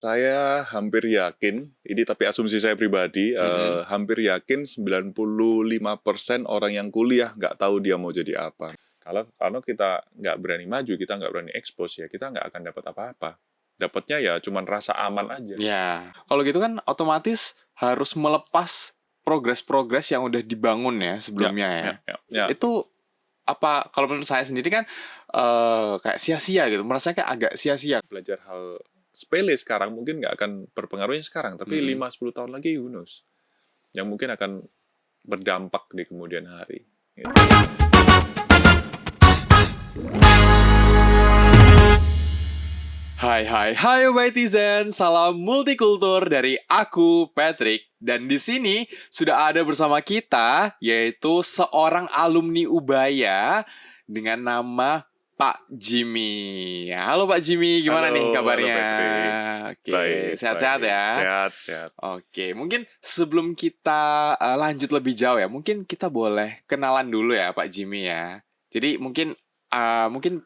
Saya hampir yakin, ini tapi asumsi saya pribadi, hampir yakin 95% orang yang kuliah nggak tahu dia mau jadi apa. Kalau kita nggak berani maju, kita nggak berani expose, ya kita nggak akan dapat apa-apa. Dapatnya ya cuman rasa aman aja. Ya, kalau gitu kan otomatis harus melepas progres-progres yang udah dibangun ya sebelumnya ya. Ya. Itu apa kalau menurut saya sendiri kan kayak sia-sia gitu, merasa kayak agak sia-sia. Belajar hal sepele sekarang mungkin nggak akan berpengaruhnya sekarang, tapi 5-10 tahun lagi who knows. Yang mungkin akan berdampak di kemudian hari. Gitu. Hai Whiteizen, salam multikultur dari aku Patrick, dan di sini sudah ada bersama kita yaitu seorang alumni Ubaya dengan nama Pak Jimmy. Halo Pak Jimmy, gimana nih kabarnya? Oke, Baik, sehat-sehat ya. Sehat. Oke, mungkin sebelum kita lanjut lebih jauh ya, mungkin kita boleh kenalan dulu ya Pak Jimmy ya. Jadi mungkin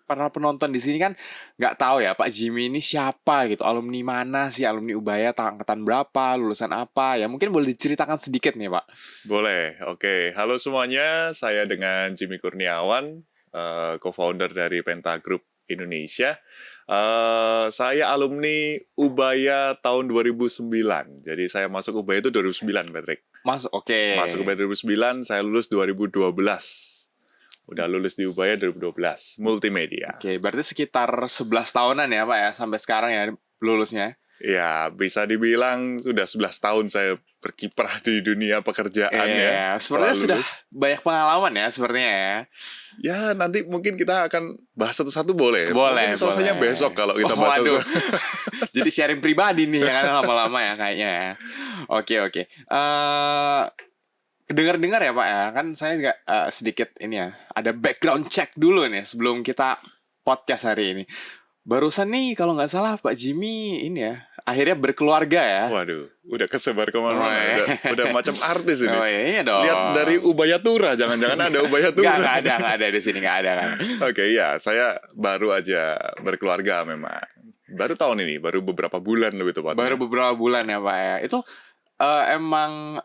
para penonton di sini kan nggak tahu ya Pak Jimmy ini siapa gitu, alumni mana sih, alumni Ubaya angkatan berapa, lulusan apa ya, mungkin boleh diceritakan sedikit nih Pak. Boleh, oke. Halo semuanya, saya dengan Jimmy Kurniawan, co-founder dari Penta Group Indonesia. Saya alumni Ubaya tahun 2009, jadi saya masuk Ubaya itu 2009, Patrick. Oke. Masuk Ubaya 2009, saya lulus 2012. Udah lulus di Ubaya 2012, multimedia. Oke, berarti sekitar 11 tahunan ya Pak ya, sampai sekarang ya lulusnya. Ya, bisa dibilang sudah 11 tahun saya berkiprah di dunia pekerjaan ya. Sepertinya sudah banyak pengalaman ya sepertinya ya. Ya, nanti mungkin kita akan bahas satu-satu boleh. Boleh, mungkin selesainya besok kalau kita bahas. Waduh. Jadi sharing pribadi nih ya kan, lama-lama ya kayaknya ya. Oke. Dengar-dengar ya Pak ya, kan saya juga sedikit ini ya, ada background check dulu nih sebelum kita podcast hari ini. Barusan nih kalau nggak salah Pak Jimmy ini ya, akhirnya berkeluarga ya. Waduh, udah kesebar kemana-mana. Udah macam artis ini. Oh iya dong. Lihat dari Ubayatura, jangan-jangan ada Ubayatura. Nggak ada di sini, nggak ada kan. Oke, ya, saya baru aja berkeluarga memang. Baru tahun ini, baru beberapa bulan lebih tepatnya. Baru beberapa bulan ya Pak ya. Itu emang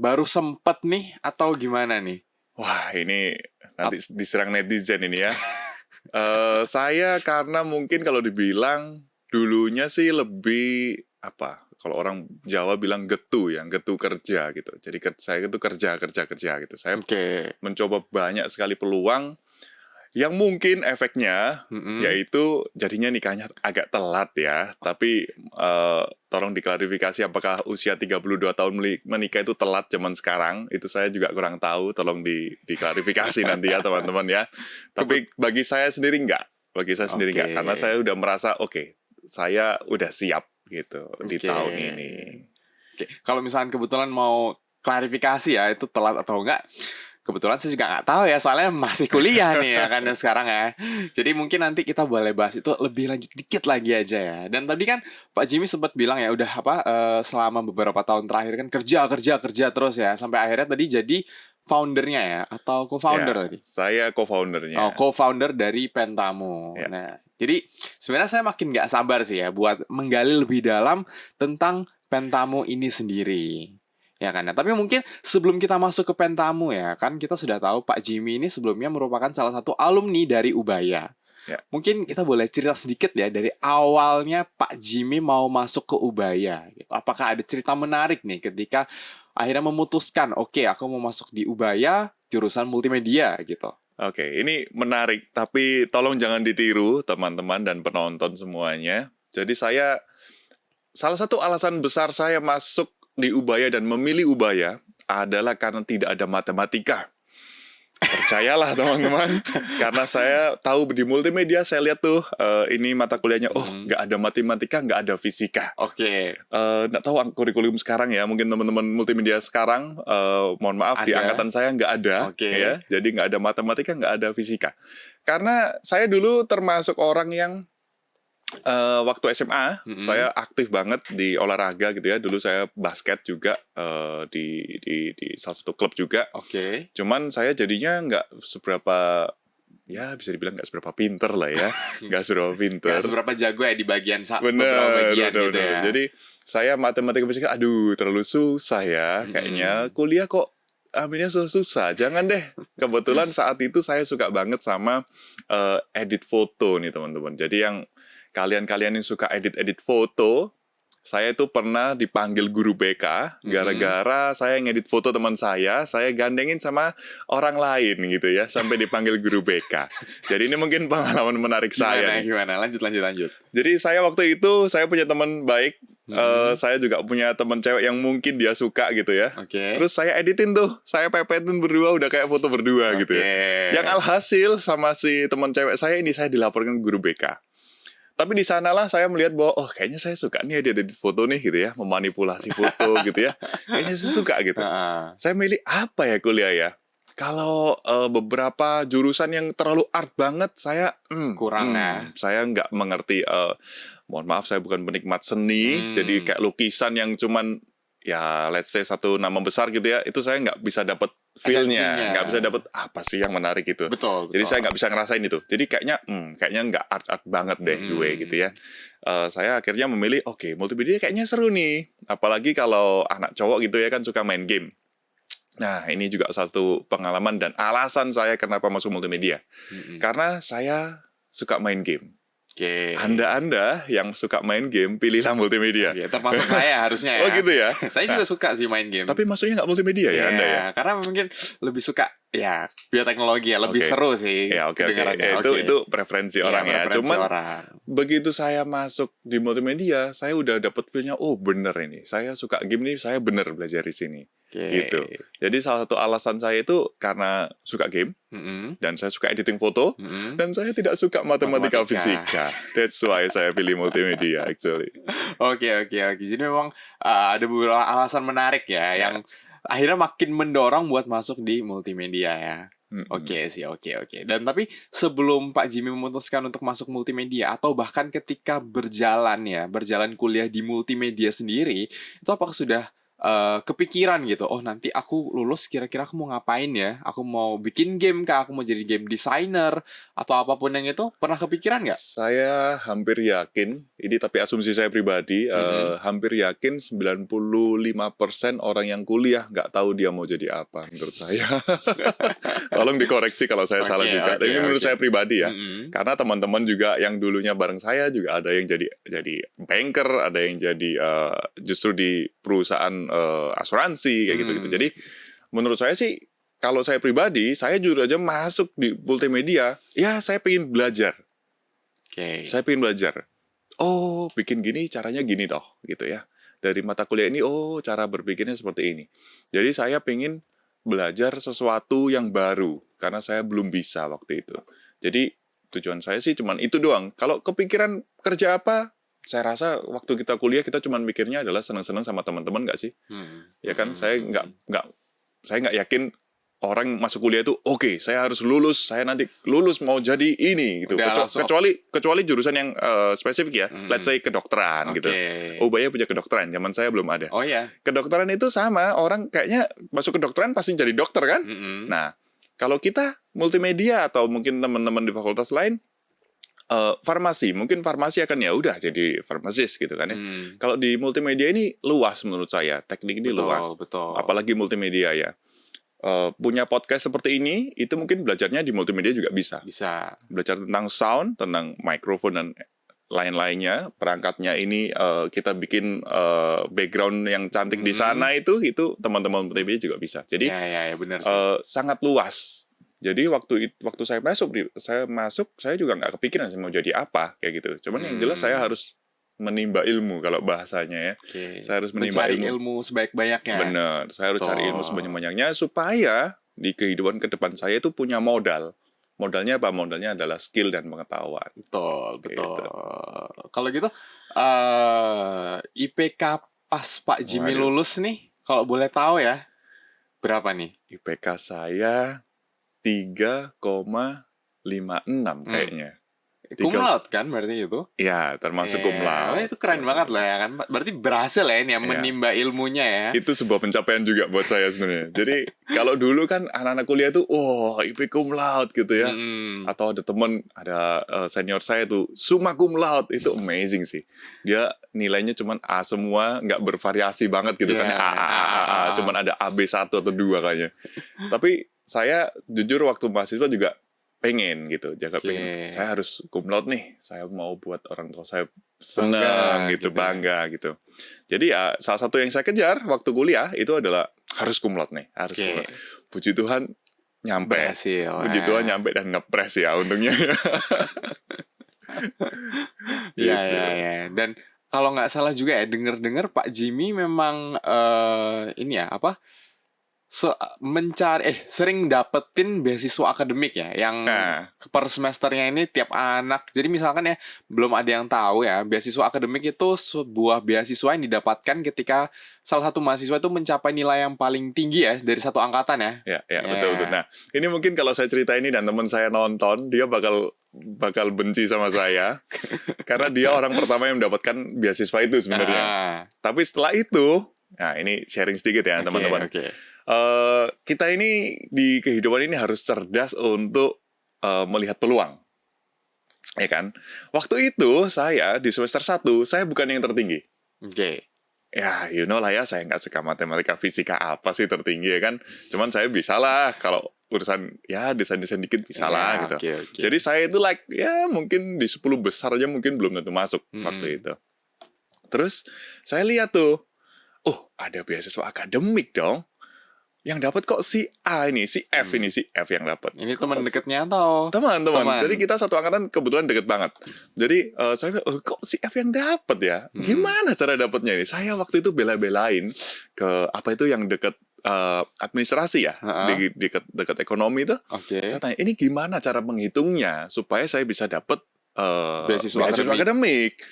baru sempet nih atau gimana nih? Wah, ini nanti diserang netizen ini ya. Saya karena mungkin kalau dibilang dulunya sih lebih apa? Kalau orang Jawa bilang getu ya, getu kerja gitu. Jadi saya itu kerja gitu. Saya mencoba banyak sekali peluang yang mungkin efeknya yaitu jadinya nikahnya agak telat ya. Tapi tolong diklarifikasi apakah usia 32 tahun menikah itu telat zaman sekarang. Itu saya juga kurang tahu. Tolong diklarifikasi nanti ya teman-teman ya. Tapi bagi saya sendiri enggak. Enggak. Karena saya udah merasa saya udah siap gitu di tahun ini. Kalau misalkan kebetulan mau klarifikasi ya itu telat atau enggak, kebetulan saya juga nggak tahu ya, soalnya masih kuliah nih ya kan sekarang ya. Jadi mungkin nanti kita boleh bahas itu lebih lanjut dikit lagi aja ya. Dan tadi kan Pak Jimmy sempat bilang ya udah selama beberapa tahun terakhir kan kerja terus ya, sampai akhirnya tadi jadi foundernya ya, atau co-founder tadi? Saya co-foundernya. Oh, co-founder dari Pentamu. Ya. Nah, jadi sebenarnya saya makin nggak sabar sih ya buat menggali lebih dalam tentang Pentamu ini sendiri. Ya kan, tapi mungkin sebelum kita masuk ke Pentamu ya kan, kita sudah tahu Pak Jimmy ini sebelumnya merupakan salah satu alumni dari Ubaya. Ya. Mungkin kita boleh cerita sedikit ya dari awalnya Pak Jimmy mau masuk ke Ubaya gitu. Apakah ada cerita menarik nih ketika akhirnya memutuskan aku mau masuk di Ubaya jurusan multimedia gitu. Oke, ini menarik, tapi tolong jangan ditiru teman-teman dan penonton semuanya. Jadi salah satu alasan besar saya masuk di Ubaya dan memilih Ubaya adalah karena tidak ada matematika. Percayalah teman-teman, karena saya tahu di multimedia saya lihat tuh ini mata kuliahnya nggak ada matematika, nggak ada fisika. Nggak tahu kurikulum sekarang ya, mungkin teman-teman multimedia sekarang mohon maaf di angkatan saya nggak ada ya, jadi nggak ada matematika, nggak ada fisika. Karena saya dulu termasuk orang yang waktu SMA saya aktif banget di olahraga gitu ya. Dulu saya basket juga di salah satu klub juga. Cuman saya jadinya nggak seberapa ya bisa dibilang nggak seberapa pinter lah ya, nggak seberapa pinter. Gak seberapa jago ya di bagian beberapa Bener, bagian bener, gitu bener. ya. Jadi saya matematika fisika, aduh terlalu susah ya. Kayaknya kuliah kok ambilnya susah-susah. Jangan deh. Kebetulan saat itu saya suka banget sama edit foto nih teman-teman. Jadi yang kalian-kalian yang suka edit-edit foto, saya itu pernah dipanggil guru BK gara-gara saya ngedit foto teman saya gandengin sama orang lain gitu ya, sampai dipanggil guru BK. Jadi ini mungkin pengalaman menarik saya nih. Gimana? Lanjut. Jadi saya waktu itu, saya punya teman baik, saya juga punya teman cewek yang mungkin dia suka gitu ya. Oke. Terus saya editin tuh, saya pepetin berdua, udah kayak foto berdua gitu ya. Yang alhasil sama si teman cewek saya ini, saya dilaporkan ke guru BK. Tapi di sanalah saya melihat bahwa, oh kayaknya saya suka nih edit foto nih gitu ya, memanipulasi foto gitu ya. Kayaknya saya suka gitu. Saya milih apa ya kuliah ya? Kalau beberapa jurusan yang terlalu art banget, saya kurang ya. Saya nggak mengerti. Mohon maaf, saya bukan penikmat seni. Jadi kayak lukisan yang cuman ya let's say satu nama besar gitu ya, itu saya nggak bisa dapat feel-nya, nggak bisa dapat apa sih yang menarik itu. Betul. Jadi saya nggak bisa ngerasain itu. Jadi kayaknya nggak art banget deh gue gitu ya. Saya akhirnya memilih oke, multimedia kayaknya seru nih. Apalagi kalau anak cowok gitu ya kan suka main game. Nah ini juga satu pengalaman dan alasan saya kenapa masuk multimedia. Karena saya suka main game. Oke. Anda yang suka main game, pilihlah multimedia. Oke, termasuk saya harusnya ya. Oh gitu ya. Saya juga suka sih main game. Tapi maksudnya nggak multimedia ya Anda ya? Karena mungkin lebih suka ya bioteknologi ya, lebih seru sih. Ya oke. Itu preferensi orang ya. Preferensi Cuman orang. begitu saya masuk di multimedia, saya udah dapet feel-nya, oh bener ini. Saya suka game nih, saya bener belajar di sini. Gitu. Jadi salah satu alasan saya itu karena suka game, dan saya suka editing foto, dan saya tidak suka matematika fisika. That's why saya pilih multimedia actually. Oke. Jadi memang ada beberapa alasan menarik ya, yang akhirnya makin mendorong buat masuk di multimedia ya. Oke. Dan tapi sebelum Pak Jimmy memutuskan untuk masuk multimedia, atau bahkan ketika berjalan kuliah di multimedia sendiri, itu apakah sudah kepikiran gitu, oh nanti aku lulus kira-kira aku mau ngapain ya? Aku mau bikin game kah? Aku mau jadi game designer? Atau apapun yang itu, pernah kepikiran nggak? Saya hampir yakin, ini tapi asumsi saya pribadi, hampir yakin 95% orang yang kuliah nggak tahu dia mau jadi apa menurut saya. Tolong dikoreksi kalau saya salah juga. Tapi menurut saya pribadi ya. Karena teman-teman juga yang dulunya bareng saya juga ada yang jadi banker, ada yang jadi justru di perusahaan asuransi kayak gitu-gitu. Jadi menurut saya sih, kalau saya pribadi, saya jujur aja masuk di multimedia, ya saya pengen belajar. Saya pengen belajar. Oh, bikin gini caranya gini toh, gitu ya. Dari mata kuliah ini, oh cara berpikirnya seperti ini. Jadi saya pengen belajar sesuatu yang baru, karena saya belum bisa waktu itu. Jadi tujuan saya sih cuman itu doang. Kalau kepikiran kerja apa, saya rasa waktu kita kuliah kita cuma mikirnya adalah senang-senang sama teman-teman nggak sih? Ya kan, saya nggak yakin orang masuk kuliah itu oke, saya harus lulus, saya nanti lulus mau jadi ini gitu. Kecuali jurusan yang spesifik ya, let's say kedokteran gitu. Oh banyak punya kedokteran, zaman saya belum ada. Oh ya. Kedokteran itu sama, orang kayaknya masuk kedokteran pasti jadi dokter kan? Nah, kalau kita multimedia atau mungkin teman-teman di fakultas lain, farmasi, mungkin farmasi akan ya udah jadi farmasis gitu kan ya. Kalau di multimedia ini luas menurut saya, teknik ini luas. Apalagi multimedia ya. Punya podcast seperti ini, itu mungkin belajarnya di multimedia juga bisa. Belajar tentang sound, tentang mikrofon dan lain-lainnya, perangkatnya ini kita bikin background yang cantik di sana itu teman-teman multimedia juga bisa. Jadi benar sih. Sangat luas. Jadi waktu saya masuk, saya juga nggak kepikiran saya mau jadi apa kayak gitu. Cuman yang jelas saya harus menimba ilmu kalau bahasanya ya. Saya harus menimba ilmu sebaik-banyaknya. Benar, saya harus cari ilmu sebanyak-banyaknya supaya di kehidupan ke depan saya itu punya modal. Modalnya apa? Modalnya adalah skill dan pengetahuan. Betul. Kalau gitu, IPK pas Pak Jimmy lulus nih, kalau boleh tahu ya, berapa nih? IPK saya 3,56 kayaknya. Cum Tiga, laude kan berarti itu? ya termasuk cum Iya, laude. itu keren banget lah ya kan. Berarti berhasil ya ini ya Iya. menimba ilmunya ya. Itu sebuah pencapaian juga buat saya sebenarnya. Jadi kalau dulu kan anak-anak kuliah tuh, wah IP cum laude gitu ya. Mm-mm. Atau ada teman, ada senior saya tuh summa cum laude, itu amazing sih. Dia nilainya cuman A semua, nggak bervariasi banget gitu kan. Iya, A, cuman ada AB1 atau 2 kayaknya. Tapi saya jujur waktu mahasiswa juga pengen gitu, jaga Oke. pengen. Saya harus cum laude nih. Saya mau buat orang tua saya Bangga senang gitu, gitu ya. bangga gitu. Jadi ya salah satu yang saya kejar waktu kuliah itu adalah harus cum laude nih, harus cum Oke. laude. Puji Tuhan nyampe. Berhasil. Puji Tuhan nyampe dan ngepres ya untungnya. Iya, Gitu. iya, iya. Dan kalau nggak salah juga ya, denger-dengar Pak Jimmy memang ini ya apa? Sering dapetin beasiswa akademik ya, yang Nah, per semesternya ini tiap anak. Jadi misalkan ya, belum ada yang tahu ya, beasiswa akademik itu sebuah beasiswa yang didapatkan ketika salah satu mahasiswa itu mencapai nilai yang paling tinggi ya dari satu angkatan ya. ya Ya. betul. Nah, ini mungkin kalau saya cerita ini dan teman saya nonton, dia bakal benci sama saya karena dia orang pertama yang mendapatkan beasiswa itu sebenarnya. Ah, Tapi setelah itu, nah ini sharing sedikit ya oke, teman-teman. oke. Kita ini di kehidupan ini harus cerdas untuk melihat peluang, ya kan? Waktu itu saya di semester 1 saya bukan yang tertinggi. Oke. Ya, you know lah ya, saya nggak suka matematika, fisika apa sih tertinggi ya kan? Cuman saya bisa lah kalau urusan ya desain-desain dikit bisa lah Ya, gitu. oke, oke. Jadi saya itu like ya mungkin di 10 besar aja mungkin belum tentu masuk Mm-mm. waktu itu. Terus saya lihat tuh, oh ada beasiswa akademik dong. Yang dapat kok si A ini, si F ini, si F yang dapat. Ini Kok teman dekatnya atau teman-teman. teman? Jadi kita satu angkatan kebetulan deket banget. Jadi saya bilang, oh, kok si F yang dapat ya? Gimana cara dapatnya ini? Saya waktu itu bela-belain ke apa itu yang deket administrasi ya, Ha-ha. di dekat ekonomi itu. Oke. Saya tanya, ini gimana cara menghitungnya supaya saya bisa dapat Beasiswa akademik?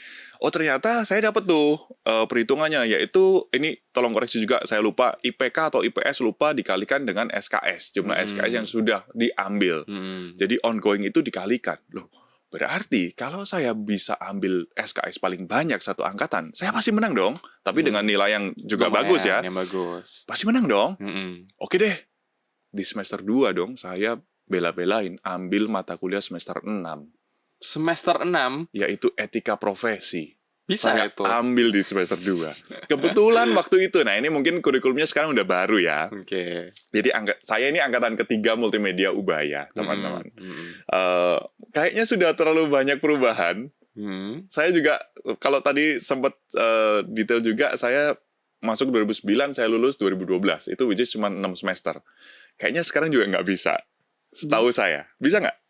Oh ternyata saya dapat tuh perhitungannya, yaitu ini tolong koreksi juga, saya lupa IPK atau IPS lupa dikalikan dengan SKS, jumlah SKS yang sudah diambil. Jadi ongoing itu dikalikan. Loh, berarti kalau saya bisa ambil SKS paling banyak satu angkatan, saya pasti menang dong. Tapi dengan nilai yang juga bagus ya. Yang bagus. Pasti menang dong. Mm-mm. Oke deh. Di semester 2 dong, saya bela-belain ambil mata kuliah semester 6. Semester 6 Yaitu etika profesi. bisa Saya itu. ambil di semester 2. Kebetulan waktu itu, nah ini mungkin kurikulumnya sekarang udah baru ya. Oke. Jadi saya ini angkatan ketiga multimedia Ubaya, teman-teman. Kayaknya sudah terlalu banyak perubahan. Saya juga, kalau tadi sempat detail juga, saya masuk 2009, saya lulus 2012. Itu which is cuma 6 semester. Kayaknya sekarang juga nggak bisa. Setahu saya. Bisa nggak?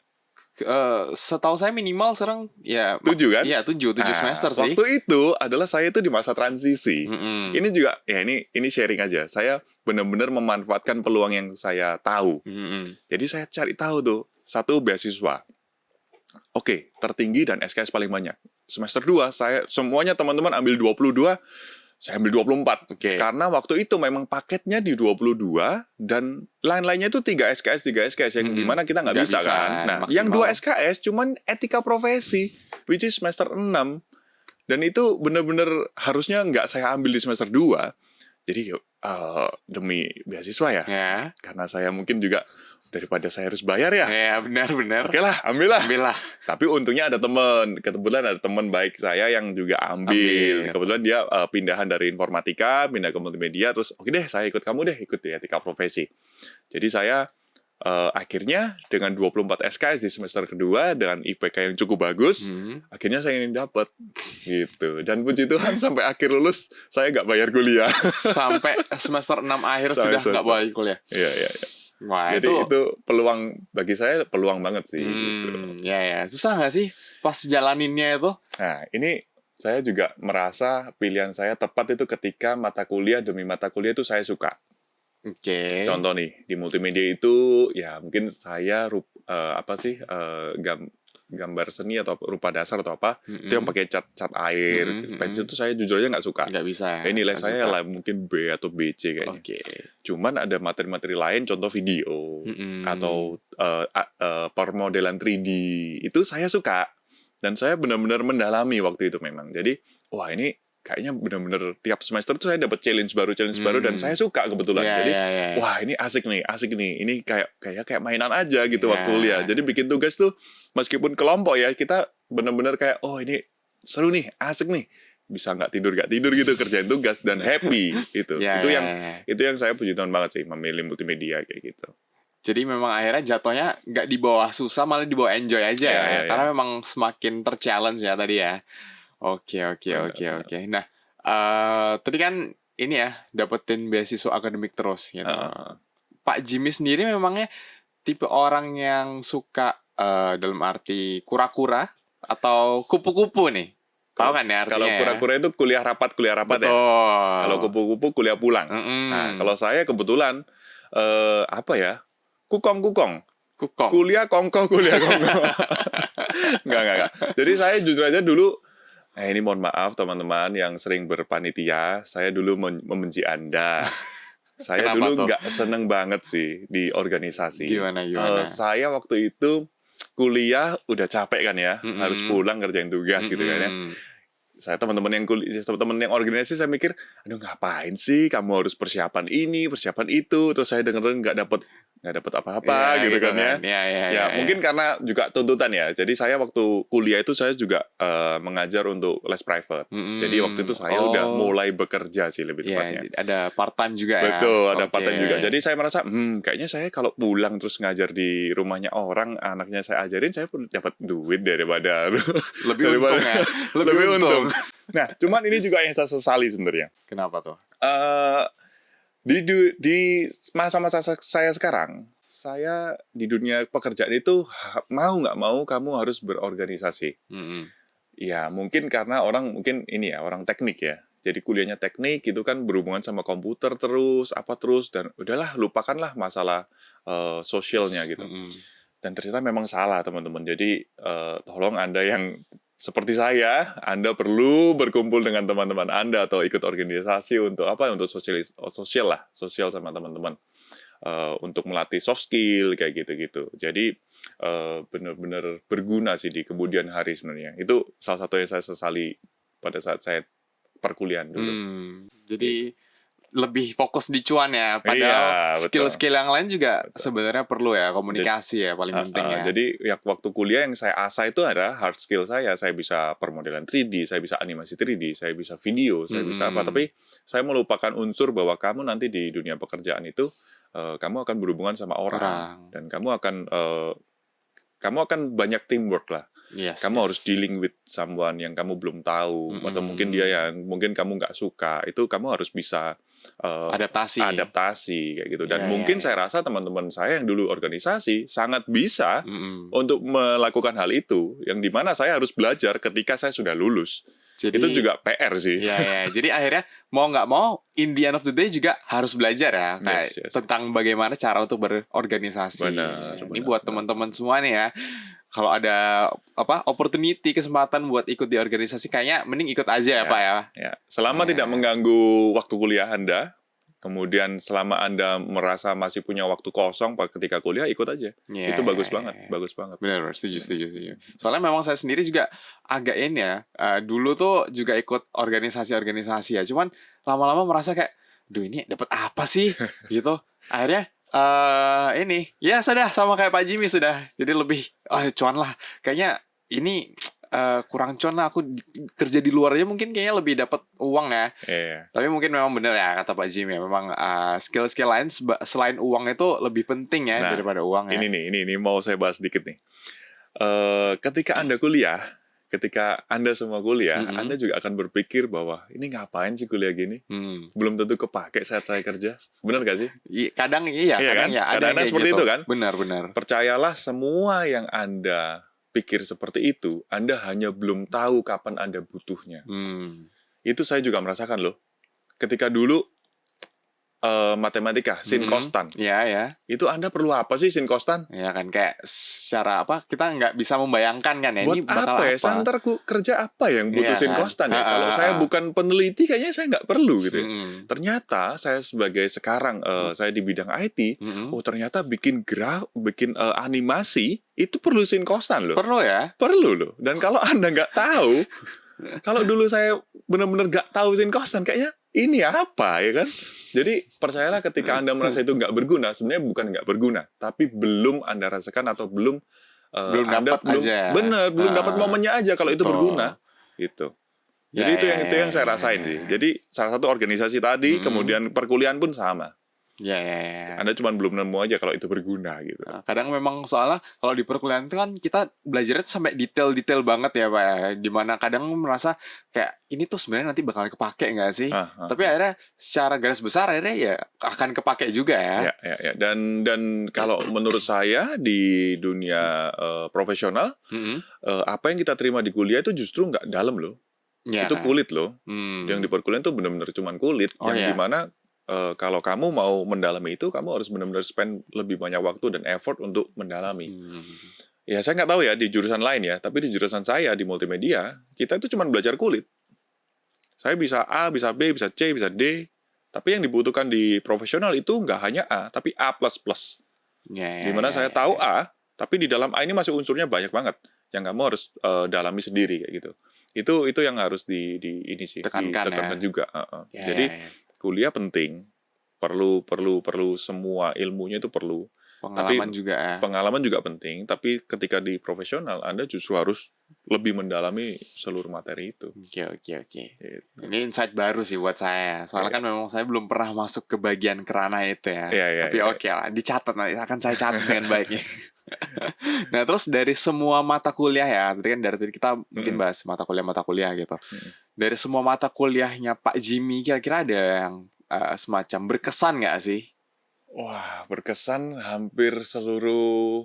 Setahu saya minimal sekarang ya 7 kan? Iya, 7 Nah, semester sih. waktu itu adalah saya itu di masa transisi. Mm-mm. Ini juga ya ini sharing aja. Saya benar-benar memanfaatkan peluang yang saya tahu. Mm-mm. Jadi saya cari tahu tuh satu beasiswa. Oke, tertinggi dan SKS paling banyak. Semester 2 saya semuanya teman-teman ambil 22, saya ambil 24. Oke. Karena waktu itu memang paketnya di 22 dan lain-lainnya itu 3 SKS yang dimana kita nggak bisa kan. Nah, maksimal. yang 2 SKS cuman etika profesi, which is semester 6. Dan itu benar-benar harusnya nggak saya ambil di semester 2. Jadi demi beasiswa ya. Ya. Karena saya mungkin juga daripada saya harus bayar ya. Ya, benar. Oke lah, ambil lah. Ambillah. Tapi untungnya ada teman. Kebetulan ada teman baik saya yang juga ambil. Kebetulan dia pindahan dari informatika, pindah ke multimedia. Terus oke deh, saya ikut kamu deh, ikut ya etika profesi. Jadi saya akhirnya dengan 24 SKS di semester kedua dengan IPK yang cukup bagus, akhirnya saya ingin dapat gitu. Dan puji Tuhan sampai akhir lulus saya nggak bayar kuliah. Sampai semester 6 akhir sudah nggak boleh kuliah. Iya. Wah, Jadi itu peluang bagi saya, peluang banget sih. Gitu. Ya. Susah nggak sih pas jalaninnya itu? Nah, ini saya juga merasa pilihan saya tepat itu ketika mata kuliah demi mata kuliah itu saya suka. Oke. Contoh nih, di multimedia itu ya mungkin saya gambar seni atau rupa dasar atau apa, itu yang pakai cat air, pensil itu saya jujur aja nggak suka. Nggak bisa. Nilai saya lah mungkin B atau BC kayaknya. Oke. Cuman ada materi-materi lain, contoh video atau permodelan 3D itu saya suka. Dan saya benar-benar mendalami waktu itu memang. Jadi, wah ini kayaknya benar-benar tiap semester tuh saya dapat challenge baru, dan saya suka kebetulan. Iya, Jadi, iya, iya. wah ini asik nih. Ini kayak mainan aja gitu Iya. waktu kuliah. Jadi bikin tugas tuh meskipun kelompok ya, kita benar-benar kayak, oh ini seru nih, asik nih. Bisa nggak tidur gitu kerjain tugas dan happy itu. Iya, Itu iya, yang iya. itu yang saya puji Tuhan banget sih memilih multimedia kayak gitu. Jadi memang akhirnya jatuhnya nggak di bawah susah, malah di bawah enjoy aja Iya, ya. iya, Karena iya. memang semakin terchallenge ya tadi ya. Oke, oke, Benar, oke, benar. oke. Nah, tadi kan ini ya, dapetin beasiswa akademik terus gitu. Heeh. Pak Jimmy sendiri memangnya tipe orang yang suka dalam arti kura-kura atau kupu-kupu nih? Tahu kan ya Kalau artinya ya? kura-kura itu kuliah rapat ya. Betul. Kalau kupu-kupu kuliah pulang. Mm-mm. Nah, kalau saya kebetulan apa ya? Kukong. Kukong. Kuliah kongko. Enggak. Jadi saya jujur aja dulu, ini mohon maaf teman-teman yang sering berpanitia, saya dulu membenci Anda. Saya Kenapa dulu tuh? nggak seneng banget sih di organisasi. Gimana? Saya waktu itu kuliah udah capek kan ya, Mm-mm. harus pulang kerjain tugas gitu kan ya. Mm-mm. Saya teman-teman yang organisasi saya mikir, aduh ngapain sih kamu harus persiapan ini, persiapan itu, terus saya dengerin nggak dapet apa-apa Iya, gitu kan ya. Iya, Mungkin karena juga tuntutan ya. Jadi saya waktu kuliah itu saya juga mengajar untuk les private. Mm-mm. Jadi waktu itu saya udah mulai bekerja sih lebih tepatnya. Iya, ada part time juga ya. Betul, ada Oke. part-time juga. Jadi saya merasa, kayaknya saya kalau pulang terus ngajar di rumahnya orang, anaknya saya ajarin, saya pun dapat duit daripada lebih untung ya. lebih untung. Nah, cuman ini juga yang saya sesali sebenarnya. Kenapa tuh? Di masa-masa saya sekarang, saya di dunia pekerjaan itu mau nggak mau kamu harus berorganisasi. Mm-mm. Ya mungkin karena orang teknik ya. Jadi kuliahnya teknik itu kan berhubungan sama komputer terus dan udahlah lupakanlah masalah sosialnya gitu. Mm-mm. Dan ternyata memang salah teman-teman. Jadi tolong Anda yang seperti saya, Anda perlu berkumpul dengan teman-teman Anda atau ikut organisasi untuk sosial sama teman-teman. Untuk melatih soft skill kayak gitu-gitu. Jadi benar-benar berguna sih di kemudian hari sebenarnya. Itu salah satu yang saya sesali pada saat saya perkuliahan dulu. Jadi lebih fokus di cuan ya. Iya, Padahal betul. skill-skill yang lain juga sebenarnya perlu ya. Komunikasi ya paling penting ya. Jadi waktu kuliah yang saya asah itu adalah hard skill saya. Saya bisa permodelan 3D, saya bisa animasi 3D, saya bisa video, saya bisa apa. Tapi saya melupakan unsur bahwa kamu nanti di dunia pekerjaan itu kamu akan berhubungan sama orang. Dan kamu akan banyak teamwork lah. Kamu harus dealing with someone yang kamu belum tahu, atau mungkin dia yang mungkin kamu nggak suka. Itu kamu harus bisa adaptasi kayak gitu. Dan mungkin saya rasa teman-teman saya yang dulu organisasi sangat bisa untuk melakukan hal itu, yang dimana saya harus belajar ketika saya sudah lulus. Jadi, itu juga PR sih. Iya. Jadi akhirnya mau nggak mau, in the end of the day juga harus belajar ya, kayak tentang bagaimana cara untuk berorganisasi. Ini buat teman-teman semua nih ya. Kalau ada opportunity, kesempatan buat ikut di organisasi, kayaknya mending ikut aja ya Pak ya. Selama tidak mengganggu waktu kuliah Anda, kemudian selama Anda merasa masih punya waktu kosong ketika kuliah, ikut aja. Itu bagus banget. Benar, setuju. Soalnya memang saya sendiri juga agak ini ya, dulu tuh juga ikut organisasi ya. Cuman lama-lama merasa kayak, duh ini dapat apa sih? Gitu. Akhirnya ini ya sudah sama kayak Pak Jimmy sudah. Jadi lebih cuan lah. Kayaknya ini kurang cuan lah, aku kerja di luar aja mungkin kayaknya lebih dapat uang ya. Tapi mungkin memang benar ya kata Pak Jimmy, memang skill-skill lain selain uang itu lebih penting ya daripada uang ya. Ini mau saya bahas sedikit nih. Ketika Anda kuliah, ketika Anda semua kuliah, Anda juga akan berpikir bahwa ini ngapain sih kuliah gini? Belum tentu kepake saat saya kerja. Benar gak sih? Kadang iya kan? ya. Kadang seperti gitu. itu kan? Benar. Percayalah, semua yang Anda pikir seperti itu, Anda hanya belum tahu kapan Anda butuhnya. Itu saya juga merasakan loh. Ketika dulu matematika, sin kostan. Ya. Itu Anda perlu apa sih sin kostan? Ya kan kayak secara apa kita nggak bisa membayangkan kan ya Buat ini bakal apa ya? Saya apa. ntar kerja apa yang butuh Iya sin kan? kostan ya? Kalau saya bukan peneliti, kayaknya saya nggak perlu gitu ya. Mm-mm. Ternyata saya sebagai sekarang saya di bidang IT, Mm-mm. ternyata bikin animasi itu perlu sin kostan loh. Perlu ya? Perlu loh. Dan kalau Anda nggak tahu, kalau dulu saya benar-benar nggak tahu sin kostan, kayaknya ini apa ya kan? Jadi percayalah ketika Anda merasa itu nggak berguna, sebenarnya bukan nggak berguna, tapi belum Anda rasakan atau belum Belum Anda dapat aja. belum dapat momennya aja kalau itu Betul. berguna gitu. Jadi itu yang saya rasain sih. Jadi salah satu organisasi tadi, kemudian perkuliahan pun sama. Ya. Anda cuma belum nemu aja kalau itu berguna gitu. Nah, kadang memang soalnya kalau di perkuliahan itu kan kita belajarnya tuh sampai detail-detail banget ya Pak ya. Dimana kadang merasa kayak ini tuh sebenarnya nanti bakal kepake nggak sih? Tapi akhirnya secara garis besar akhirnya ya akan kepake juga ya. Ya. Dan kalau menurut saya di dunia profesional, apa yang kita terima di kuliah itu justru nggak dalam loh. Ya, itu kulit loh. Yang di perkuliahan itu benar-benar cuma kulit. Yang dimana kalau kamu mau mendalami itu, kamu harus benar-benar spend lebih banyak waktu dan effort untuk mendalami. Ya saya nggak tahu ya di jurusan lain ya, tapi di jurusan saya di multimedia, kita itu cuma belajar kulit. Saya bisa A, bisa B, bisa C, bisa D. Tapi yang dibutuhkan di profesional itu nggak hanya A, tapi A++. Dimana saya tahu A, tapi di dalam A ini masih unsurnya banyak banget. Yang kamu harus dalami sendiri kayak gitu. Itu yang harus ditekankan juga. Jadi kuliah penting, perlu semua ilmunya itu perlu. Pengalaman juga penting, tapi ketika di profesional Anda justru harus lebih mendalami seluruh materi itu. Oke. Gitu. Ini insight baru sih buat saya. Soalnya kan memang saya belum pernah masuk ke bagian kerana itu ya. Tapi oke lah, dicatat nanti akan saya catat dengan baiknya. Nah, terus dari semua mata kuliah ya, berarti kan dari tadi kita mungkin bahas mata kuliah gitu. Dari semua mata kuliahnya Pak Jimmy, kira-kira ada yang semacam berkesan nggak sih? Wah, berkesan hampir seluruh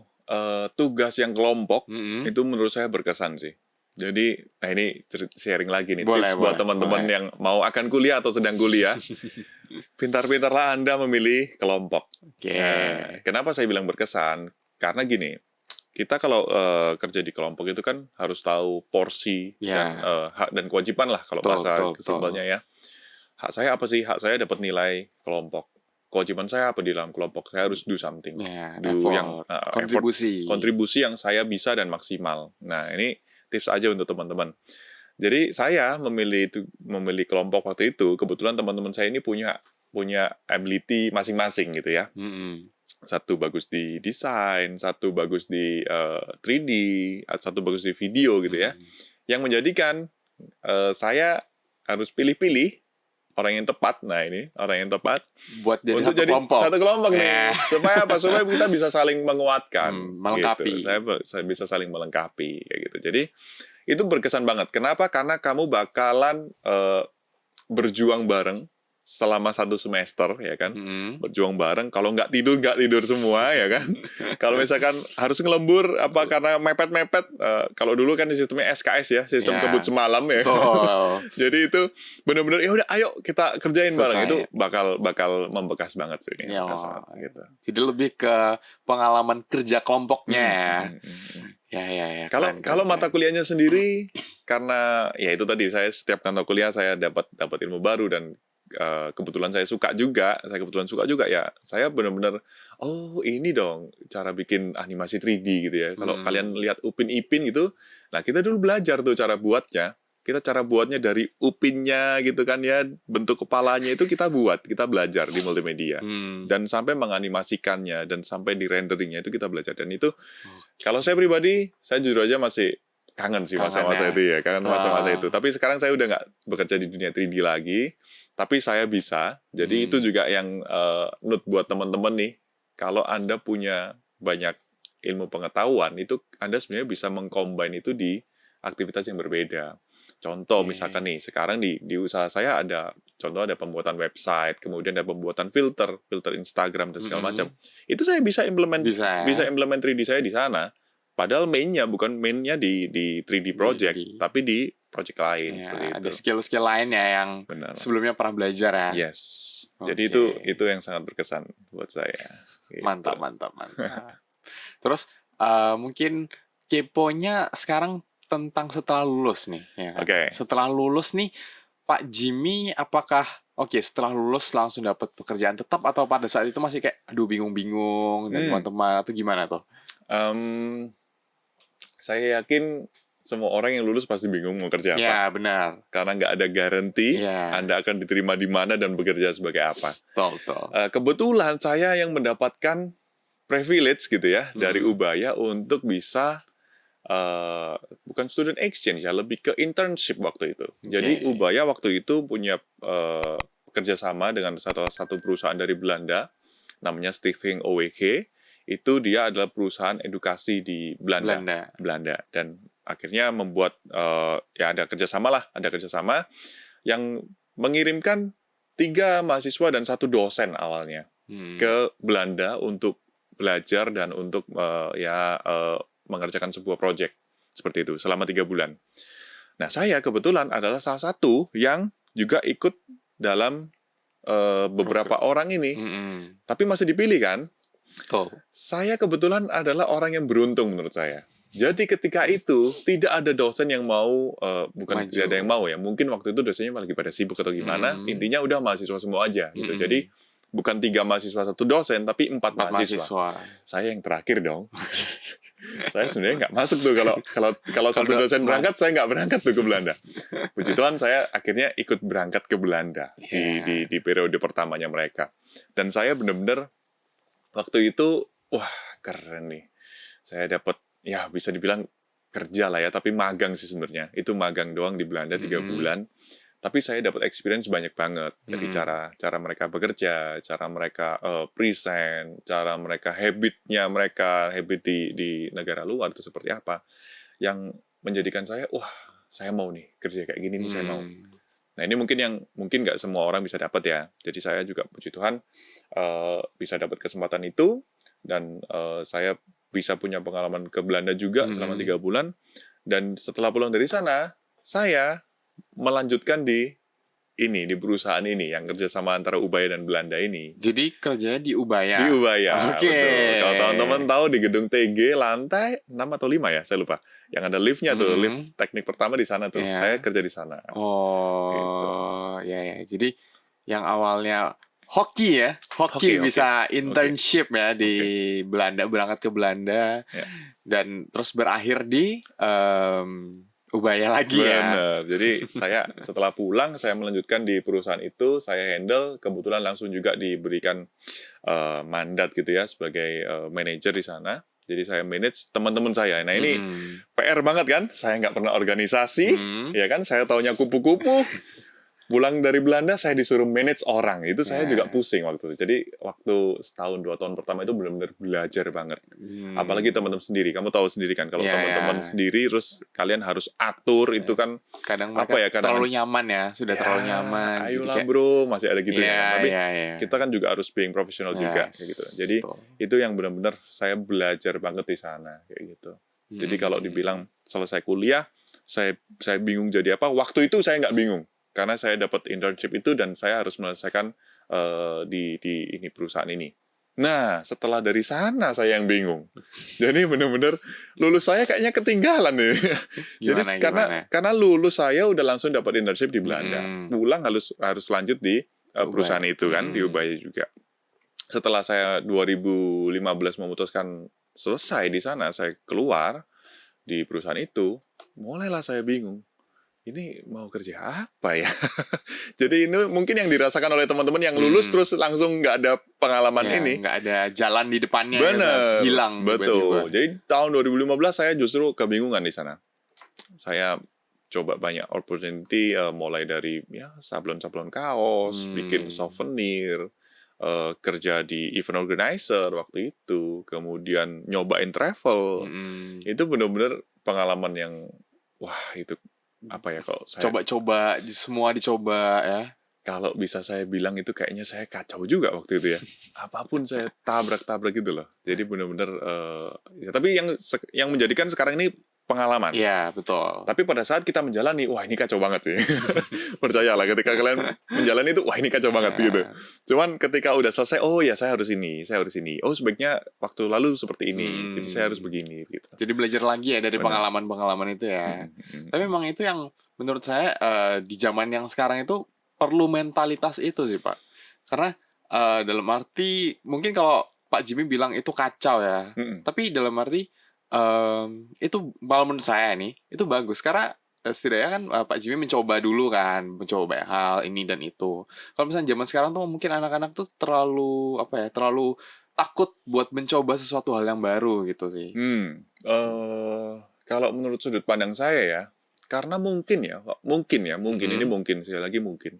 tugas yang kelompok itu menurut saya berkesan sih. Jadi, nah ini sharing lagi nih tips buat teman-teman yang mau akan kuliah atau sedang kuliah. Pintar-pintarlah Anda memilih kelompok. Nah, kenapa saya bilang berkesan? Karena gini, kita kalau kerja di kelompok itu kan harus tahu porsi dan hak dan kewajiban lah kalau bahasa simpelnya ya. Hak saya apa sih? Hak saya dapat nilai kelompok. Kewajiban saya apa di dalam kelompok? Saya harus do something. Kontribusi yang saya bisa dan maksimal. Nah, ini tips aja untuk teman-teman. Jadi saya memilih kelompok waktu itu, kebetulan teman-teman saya ini punya ability masing-masing gitu ya. Satu bagus di desain, satu bagus di 3D, satu bagus di video gitu ya. Yang menjadikan saya harus pilih-pilih orang yang tepat. Nah, ini orang yang tepat buat jadi untuk satu kelompok nih. Supaya apa? Supaya kita bisa saling menguatkan, melengkapi. Gitu. Saya bisa saling melengkapi kayak gitu. Jadi itu berkesan banget. Kenapa? Karena kamu bakalan berjuang bareng selama 1 semester ya kan, berjuang bareng. Kalau nggak tidur semua ya kan. Kalau misalkan harus ngelembur apa karena mepet-mepet, kalau dulu kan sistemnya SKS ya, sistem kebut semalam ya. Jadi itu benar-benar ya udah ayo kita kerjain bareng. Itu bakal membekas banget sih. Gitu. Jadi lebih ke pengalaman kerja kelompoknya. Ya. Kalau mata kuliahnya sendiri, karena ya itu tadi saya setiap mata kuliah saya dapat ilmu baru dan kebetulan saya suka juga ya. Saya benar-benar ini dong cara bikin animasi 3D gitu ya. Kalau kalian lihat Upin Ipin gitu, nah kita dulu belajar tuh cara buatnya. Kita cara buatnya dari upinnya gitu kan ya, bentuk kepalanya itu kita belajar di multimedia. Dan sampai menganimasikannya dan sampai di renderingnya itu kita belajar. Dan itu kalau saya pribadi, saya jujur aja masih kangen sih masa-masa itu ya, kangen masa-masa itu. Tapi sekarang saya udah nggak bekerja di dunia 3D lagi, tapi saya bisa. Jadi itu juga yang note buat teman-teman nih, kalau Anda punya banyak ilmu pengetahuan, itu Anda sebenarnya bisa mengcombine itu di aktivitas yang berbeda. Contoh misalkan nih, sekarang di usaha saya ada pembuatan website, kemudian ada pembuatan filter Instagram dan segala macam. Itu saya bisa implement 3D saya di sana. Padahal mainnya di 3D project, tapi di project lain seperti itu. Ada skill-skill lain ya yang sebelumnya pernah belajar ya. Yes. Jadi Oke. itu yang sangat berkesan buat saya. Gitu. Mantap, mantap, mantap. Terus mungkin keponya sekarang tentang setelah lulus nih, ya kan? Oke. Setelah lulus nih, Pak Jimmy apakah oke setelah lulus langsung dapat pekerjaan tetap atau pada saat itu masih kayak aduh bingung-bingung dan Hmm. teman-teman atau gimana tuh? Em, saya yakin semua orang yang lulus pasti bingung mau kerja apa. Ya, benar. Karena nggak ada garansi Ya, Anda akan diterima di mana dan bekerja sebagai apa. betul, betul. Kebetulan saya yang mendapatkan privilege gitu ya dari Hmm. Ubaya untuk bisa bukan student exchange ya, lebih ke internship waktu itu. Jadi Oke. Ubaya waktu itu punya kerjasama dengan satu perusahaan dari Belanda, namanya Stichting OWG. Itu dia adalah perusahaan edukasi di Belanda. Belanda. Dan akhirnya membuat ya ada kerjasama yang mengirimkan 3 mahasiswa dan 1 dosen awalnya ke Belanda untuk belajar dan untuk mengerjakan sebuah proyek seperti itu selama 3 bulan. Nah, saya kebetulan adalah salah satu yang juga ikut dalam beberapa orang ini, Mm-mm. tapi masih dipilih kan? Betul. Saya kebetulan adalah orang yang beruntung menurut saya. Jadi ketika itu tidak ada dosen yang mau, bukan Maju. tidak ada yang mau ya, mungkin waktu itu dosennya lagi pada sibuk atau gimana, intinya udah mahasiswa semua aja gitu. Jadi bukan 3 mahasiswa 1 dosen, tapi 4 4 mahasiswa. mahasiswa. Saya yang terakhir dong. Saya sebenarnya nggak masuk tuh kalau satu dosen berangkat, saya nggak berangkat tuh ke Belanda. Puji Tuhan saya akhirnya ikut berangkat ke Belanda di periode pertamanya mereka. Dan saya benar-benar waktu itu, wah keren nih. Saya dapat, ya bisa dibilang kerja lah ya, tapi magang sih sebenarnya. Itu magang doang di Belanda 3 bulan. Tapi saya dapat experience banyak banget dari cara mereka bekerja, cara mereka present, cara mereka habit di negara luar itu seperti apa, yang menjadikan saya, wah saya mau nih kerja kayak gini nih, saya mau. Nah ini mungkin nggak semua orang bisa dapat ya. Jadi saya juga puji Tuhan bisa dapat kesempatan itu dan saya bisa punya pengalaman ke Belanda juga selama 3 bulan. Dan setelah pulang dari sana, saya melanjutkan di perusahaan ini yang kerjasama antara Ubaya dan Belanda ini. Jadi kerjanya di Ubaya. Di Ubaya, Oke. betul. Kalau teman-teman tahu di gedung TG lantai 6 atau 5 ya, saya lupa. Yang ada liftnya tuh, lift teknik pertama di sana tuh. Iya. Saya kerja di sana. Gitu. Ya. Jadi yang awalnya hoki ya, hoki bisa internship ya di Belanda, berangkat ke Belanda, dan terus berakhir di Ubaya lagi ya. Benar. Jadi saya setelah pulang, saya melanjutkan di perusahaan itu, saya handle, kebetulan langsung juga diberikan mandat gitu ya sebagai manajer di sana. Jadi saya manage teman-teman saya. Nah ini PR banget kan? Saya nggak pernah organisasi, ya kan? Saya taunya kupu-kupu. Pulang dari Belanda, saya disuruh manage orang. Itu saya juga pusing waktu itu. Jadi waktu setahun 2 tahun pertama itu benar-benar belajar banget. Apalagi teman-teman sendiri. Kamu tahu sendiri kan, kalau teman-teman sendiri, terus kalian harus atur itu kan. Kadang terlalu nyaman ya, sudah terlalu nyaman. Ayolah bro, masih ada gitu ya. Tapi kita kan juga harus being professional juga, kayak gitu. Jadi itu yang benar-benar saya belajar banget di sana, kayak gitu. Jadi kalau dibilang selesai kuliah, saya bingung jadi apa. Waktu itu saya nggak bingung. Karena saya dapat internship itu dan saya harus menyelesaikan di perusahaan ini. Nah, setelah dari sana saya yang bingung. Jadi benar-benar lulus saya kayaknya ketinggalan nih. Jadi karena lulus saya udah langsung dapat internship di Belanda. Pulang harus lanjut di perusahaan itu kan, di Ubaya juga. Setelah saya 2015 memutuskan selesai di sana, saya keluar di perusahaan itu, mulailah saya bingung. Ini mau kerja apa ya? Jadi ini mungkin yang dirasakan oleh teman-teman yang lulus terus langsung nggak ada pengalaman ini. Nggak ada jalan di depannya. Benar, hilang. Betul. Jadi tahun 2015 saya justru kebingungan di sana. Saya coba banyak opportunity, mulai dari sablon-sablon kaos, bikin souvenir, kerja di event organizer waktu itu, kemudian nyobain travel. Itu benar-benar pengalaman yang, wah itu apa ya kalau saya coba-coba semua dicoba ya. Kalau bisa saya bilang itu kayaknya saya kacau juga waktu itu ya. Apapun saya tabrak-tabrak gitu loh. Jadi benar-benar tapi yang menjadikan sekarang ini pengalaman. Iya, betul. Tapi pada saat kita menjalani, wah ini kacau banget sih. Percayalah ketika kalian menjalani itu, wah ini kacau banget gitu. Iya. Cuman ketika udah selesai, oh ya saya harus ini. Oh sebaiknya waktu lalu seperti ini. Jadi saya harus begini gitu. Jadi belajar lagi ya dari Benar. pengalaman-pengalaman itu ya. Tapi memang itu yang menurut saya di zaman yang sekarang itu perlu mentalitas itu sih Pak. Karena dalam arti mungkin kalau Pak Jimmy bilang itu kacau ya. Tapi dalam arti itu kalau menurut saya nih itu bagus karena setidaknya kan Pak Jimmy mencoba dulu kan, mencoba banyak hal ini dan itu. Kalau misalnya zaman sekarang tuh mungkin anak-anak tuh terlalu terlalu takut buat mencoba sesuatu hal yang baru gitu sih. Kalau menurut sudut pandang saya ya, karena mungkin ini mungkin sekali lagi mungkin.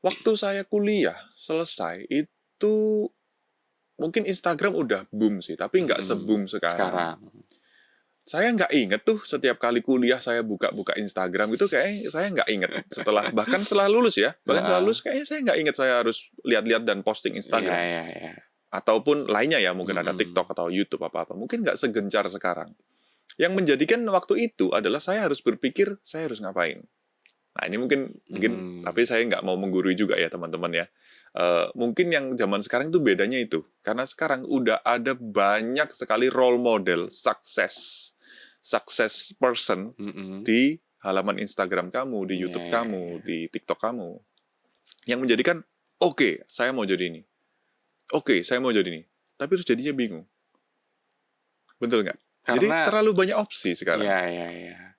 Waktu saya kuliah selesai itu mungkin Instagram udah boom sih, tapi nggak se-boom sekarang. Saya nggak inget tuh setiap kali kuliah saya buka-buka Instagram gitu, kayaknya saya nggak inget bahkan setelah lulus ya, kayaknya saya nggak inget saya harus lihat-lihat dan posting Instagram. Ataupun lainnya ya, mungkin ada TikTok atau YouTube apa-apa, mungkin nggak segencar sekarang. Yang menjadikan waktu itu adalah saya harus berpikir saya harus ngapain. Nah ini mungkin tapi saya nggak mau menggurui juga ya teman-teman ya. Mungkin yang zaman sekarang itu bedanya itu, karena sekarang udah ada banyak sekali role model success person di halaman Instagram kamu, di YouTube kamu, di TikTok kamu, yang menjadikan oke, saya mau jadi ini, tapi terus jadinya bingung, betul nggak? Jadi terlalu banyak opsi sekarang. Iya.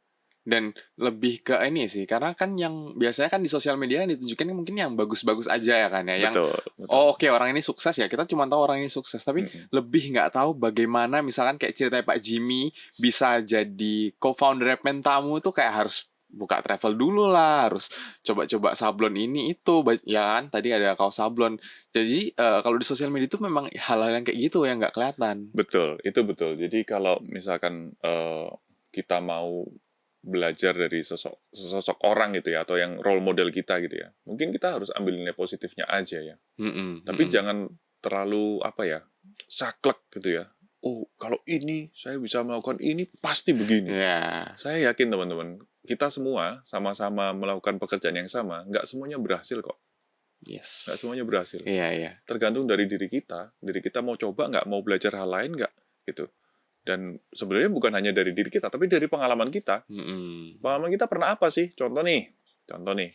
Dan lebih ke ini sih, karena kan yang biasanya kan di sosial media ditunjukin mungkin yang bagus-bagus aja ya kan ya. Betul. Oke, orang ini sukses ya, kita cuma tahu orang ini sukses, tapi lebih nggak tahu bagaimana misalkan kayak ceritanya Pak Jimmy bisa jadi co-founder Pentamu itu kayak harus buka travel dulu lah, harus coba-coba sablon ini itu, ya kan tadi ada kaos sablon. Jadi kalau di sosial media itu memang hal-hal yang kayak gitu yang nggak kelihatan. Betul, itu betul. Jadi kalau misalkan kita mau belajar dari sosok orang gitu ya, atau yang role model kita gitu ya, mungkin kita harus ambil nilai positifnya aja ya. Tapi jangan terlalu saklek gitu ya. Oh kalau ini saya bisa melakukan ini pasti begini. Saya yakin teman-teman, kita semua sama-sama melakukan pekerjaan yang sama, nggak semuanya berhasil kok. Nggak semuanya berhasil. Tergantung dari diri kita mau coba nggak, mau belajar hal lain nggak gitu. Dan sebenarnya bukan hanya dari diri kita, tapi dari pengalaman kita. Pengalaman kita pernah apa sih? Contoh nih,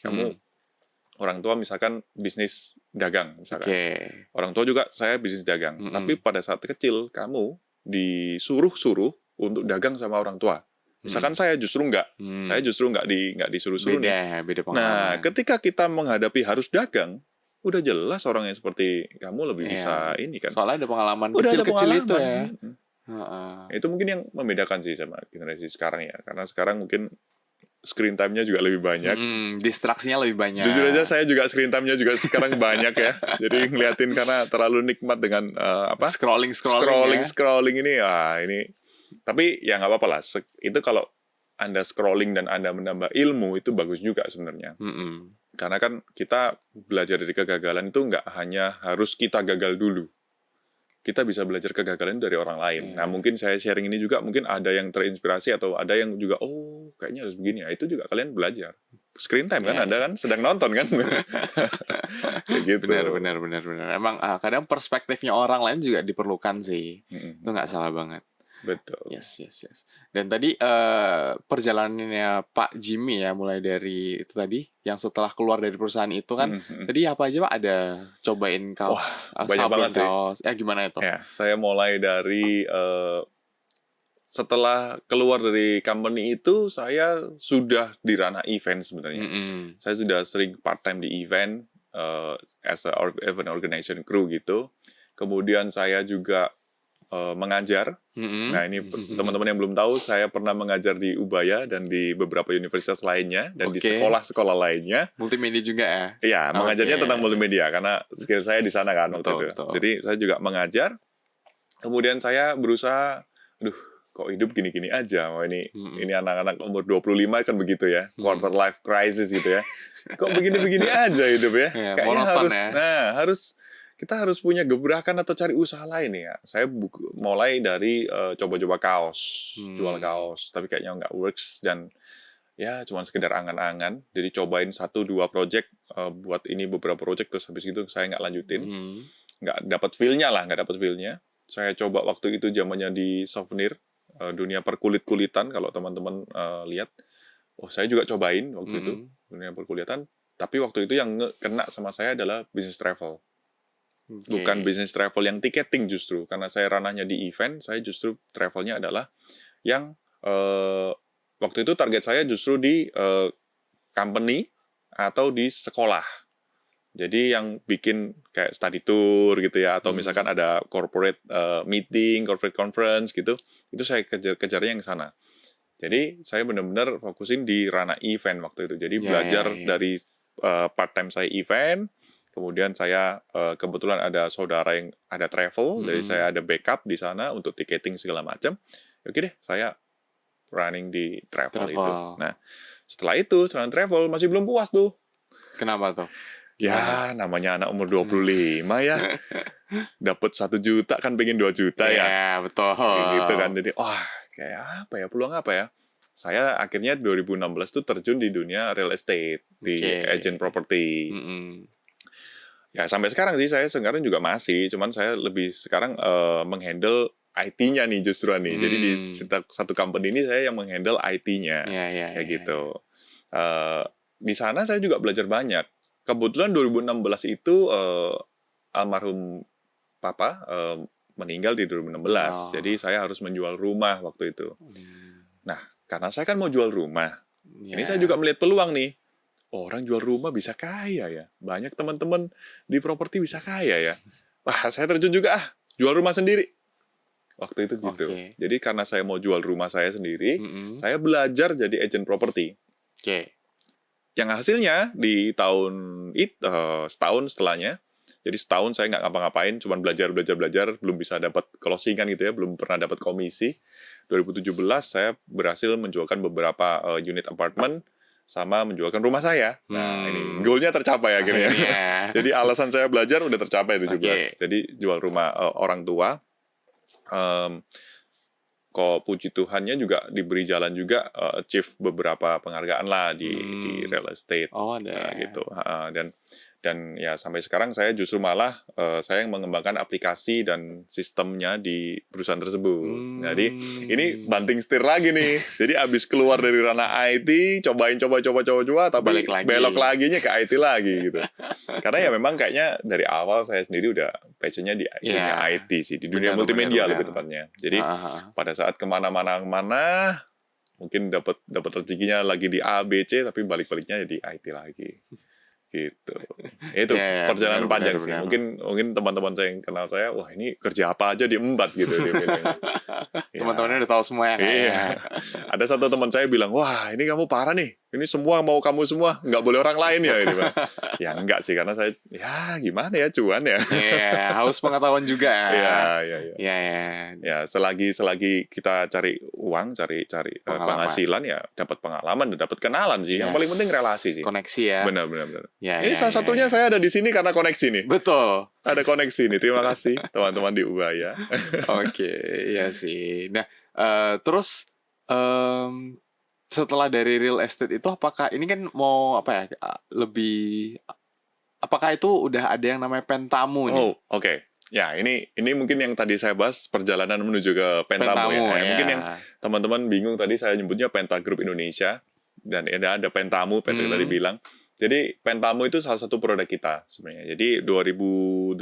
kamu orang tua misalkan bisnis dagang, misalkan. Orang tua juga saya bisnis dagang. Tapi pada saat kecil, kamu disuruh untuk dagang sama orang tua. Misalkan saya justru nggak. Saya justru nggak disuruh-suruh nih. Beda pengalaman. Nah, ketika kita menghadapi harus dagang, udah jelas orang yang seperti kamu lebih bisa ini kan. Soalnya ada pengalaman kecil-kecil itu ya. Itu mungkin yang membedakan sih sama generasi sekarang ya, karena sekarang mungkin screen time-nya juga lebih banyak, distraksinya lebih banyak. Jujur aja saya juga screen time-nya juga sekarang banyak ya, jadi ngeliatin karena terlalu nikmat dengan scrolling ini ini. Tapi ya nggak apa-apa lah, itu kalau Anda scrolling dan Anda menambah ilmu itu bagus juga sebenarnya. Karena kan kita belajar dari kegagalan itu nggak hanya harus kita gagal dulu. Kita bisa belajar kegagalan dari orang lain. Nah, mungkin saya sharing ini juga, mungkin ada yang terinspirasi atau ada yang juga, kayaknya harus begini. Itu juga kalian belajar. Screen time kan, Anda kan sedang nonton kan? Gitu. Benar. Emang kadang perspektifnya orang lain juga diperlukan sih. Itu nggak salah banget. Betul. Yes. Dan tadi perjalanannya Pak Jimmy ya, mulai dari itu tadi, yang setelah keluar dari perusahaan itu kan, tadi apa aja Pak? Ada cobain kaos, banyak banget kaos. Gimana itu? Ya, saya mulai dari setelah keluar dari company itu, saya sudah di ranah event sebenarnya. Saya sudah sering part time di event as a event organization crew gitu. Kemudian saya juga mengajar. Nah ini teman-teman yang belum tahu, saya pernah mengajar di Ubaya dan di beberapa universitas lainnya dan di sekolah-sekolah lainnya. Multimedia juga ya? Iya, mengajarnya tentang multimedia karena skill saya di sana kan waktu itu. Jadi saya juga mengajar. Kemudian saya berusaha, kok hidup gini-gini aja. Ini anak-anak umur 25 kan begitu ya, quarter life crisis gitu ya. Kok begini-begini aja hidup ya? Kayaknya harus kita harus punya gebrakan atau cari usaha lain ya. Saya mulai dari coba-coba kaos, jual kaos, tapi kayaknya nggak works dan ya cuma sekedar angan-angan. Jadi cobain 1-2 project, buat ini beberapa project terus habis itu saya nggak lanjutin. Nggak dapat feel-nya. Saya coba waktu itu zamannya di souvenir, dunia perkulit-kulitan kalau teman-teman lihat. Oh, saya juga cobain waktu itu dunia perkulitan, tapi waktu itu yang kena sama saya adalah business travel. Bukan business travel yang ticketing justru, karena saya ranahnya di event, saya justru travelnya adalah yang waktu itu target saya justru di company atau di sekolah. Jadi yang bikin kayak study tour gitu ya, atau misalkan ada corporate meeting, corporate conference gitu, itu saya kejarnya yang sana. Jadi saya benar-benar fokusin di ranah event waktu itu. Jadi belajar dari part-time saya event, kemudian saya kebetulan ada saudara yang ada travel, jadi saya ada backup di sana untuk ticketing segala macam. Oke deh, saya running di travel itu. Nah, setelah travel masih belum puas tuh. Kenapa tuh? Ya, namanya anak umur 25 ya. Dapat 1 juta kan pengen 2 juta ya. Iya, betul. Gitu kan. Jadi, kayak apa ya, peluang apa ya? Saya akhirnya 2016 tuh terjun di dunia real estate, di agent property. Ya, sampai sekarang sih saya sekarang juga masih, cuman saya lebih sekarang menghandle IT-nya nih justru nih. Jadi di satu company ini saya yang menghandle IT-nya. Kayak gitu. Di sana saya juga belajar banyak. Kebetulan 2016 itu almarhum papa meninggal di 2016. Jadi saya harus menjual rumah waktu itu. Nah, karena saya kan mau jual rumah. Ini saya juga melihat peluang nih. Orang jual rumah bisa kaya ya. Banyak teman-teman di properti bisa kaya ya. Wah, saya terjun juga jual rumah sendiri. Waktu itu gitu. Jadi karena saya mau jual rumah saya sendiri, saya belajar jadi agent properti. Yang hasilnya di setahun setelahnya, jadi setahun saya nggak ngapa-ngapain, cuma belajar, belum bisa dapat closingan gitu ya, belum pernah dapat komisi. 2017 saya berhasil menjualkan beberapa unit apartemen, sama menjualkan rumah saya. Nah, ini goalnya tercapai akhirnya. Jadi alasan saya belajar udah tercapai 17. Jadi jual rumah orang tua. Kok puji Tuhannya juga diberi jalan juga achieve beberapa penghargaan lah di real estate. Gitu. Dan ya sampai sekarang saya justru malah saya yang mengembangkan aplikasi dan sistemnya di perusahaan tersebut. Jadi ini banting setir lagi nih. Jadi abis keluar dari ranah IT, coba, tapi belok laginya ke IT lagi gitu. Karena ya memang kayaknya dari awal saya sendiri udah passionnya di dunia IT sih, di dunia multimedia lebih tepatnya. Jadi pada saat kemana-mana mungkin dapat rezekinya lagi di A, B, C, tapi balik-baliknya di IT lagi. Gitu. Itu perjalanan panjang sih. Mungkin teman-teman saya yang kenal saya, wah ini kerja apa aja diembat gitu dia bilang. Teman-temannya udah tahu semua ya. Ada satu teman saya bilang, wah ini kamu parah nih. Ini semua mau kamu semua, nggak boleh orang lain ya ini, Pak. Ya enggak sih, karena saya gimana ya, cuan ya. Haus pengetahuan juga. Ya, selagi kita cari uang, cari penghasilan ya, dapat pengalaman dan dapat kenalan sih. Yang paling penting relasi sih. Koneksi ya. Benar. Ini salah satunya saya ada di sini karena koneksi nih. Betul. Ada koneksi nih. Terima kasih teman-teman di Ubaya. Oke, iya sih. Nah, terus setelah dari real estate itu, apakah ini kan mau apakah itu udah ada yang namanya Pentamu nih? Oh, oke. Ya, ini mungkin yang tadi saya bahas perjalanan menuju ke Pentamu ya. Mungkin yang teman-teman bingung tadi saya nyebutnya Penta Group Indonesia dan ada Pentamu, Patrick tadi bilang. Jadi Pentamu itu salah satu produk kita sebenarnya. Jadi 2018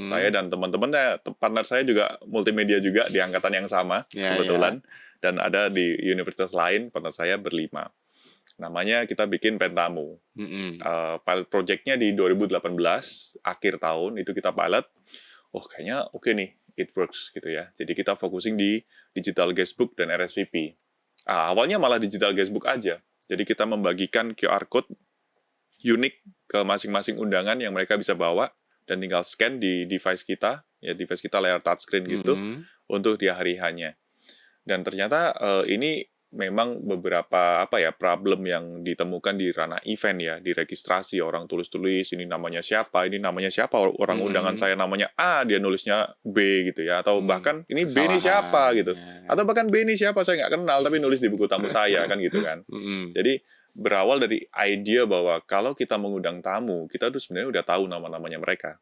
saya dan teman-teman partner saya juga multimedia juga di angkatan yang sama kebetulan dan ada di universitas lain partner saya berlima. Namanya kita bikin Pentamu. Pilot projectnya di 2018 akhir tahun itu kita pilot. Oh kayaknya oke nih, it works gitu ya. Jadi kita focusing di digital guestbook dan RSVP. Awalnya malah digital guestbook aja. Jadi kita membagikan QR code unik ke masing-masing undangan yang mereka bisa bawa dan tinggal scan di device kita, ya device kita layar touchscreen gitu untuk di hari hanya. Dan ternyata ini memang beberapa problem yang ditemukan di ranah event ya, di registrasi orang tulis-tulis ini namanya siapa, orang undangan Hmm. saya namanya A, dia nulisnya B gitu ya, atau bahkan ini B ini siapa Kesalahan. gitu, Ya. atau bahkan B ini siapa saya nggak kenal tapi nulis di buku tamu saya kan gitu kan. Hmm. Jadi berawal dari ide bahwa kalau kita mengundang tamu, kita tuh sebenarnya udah tahu nama-namanya mereka.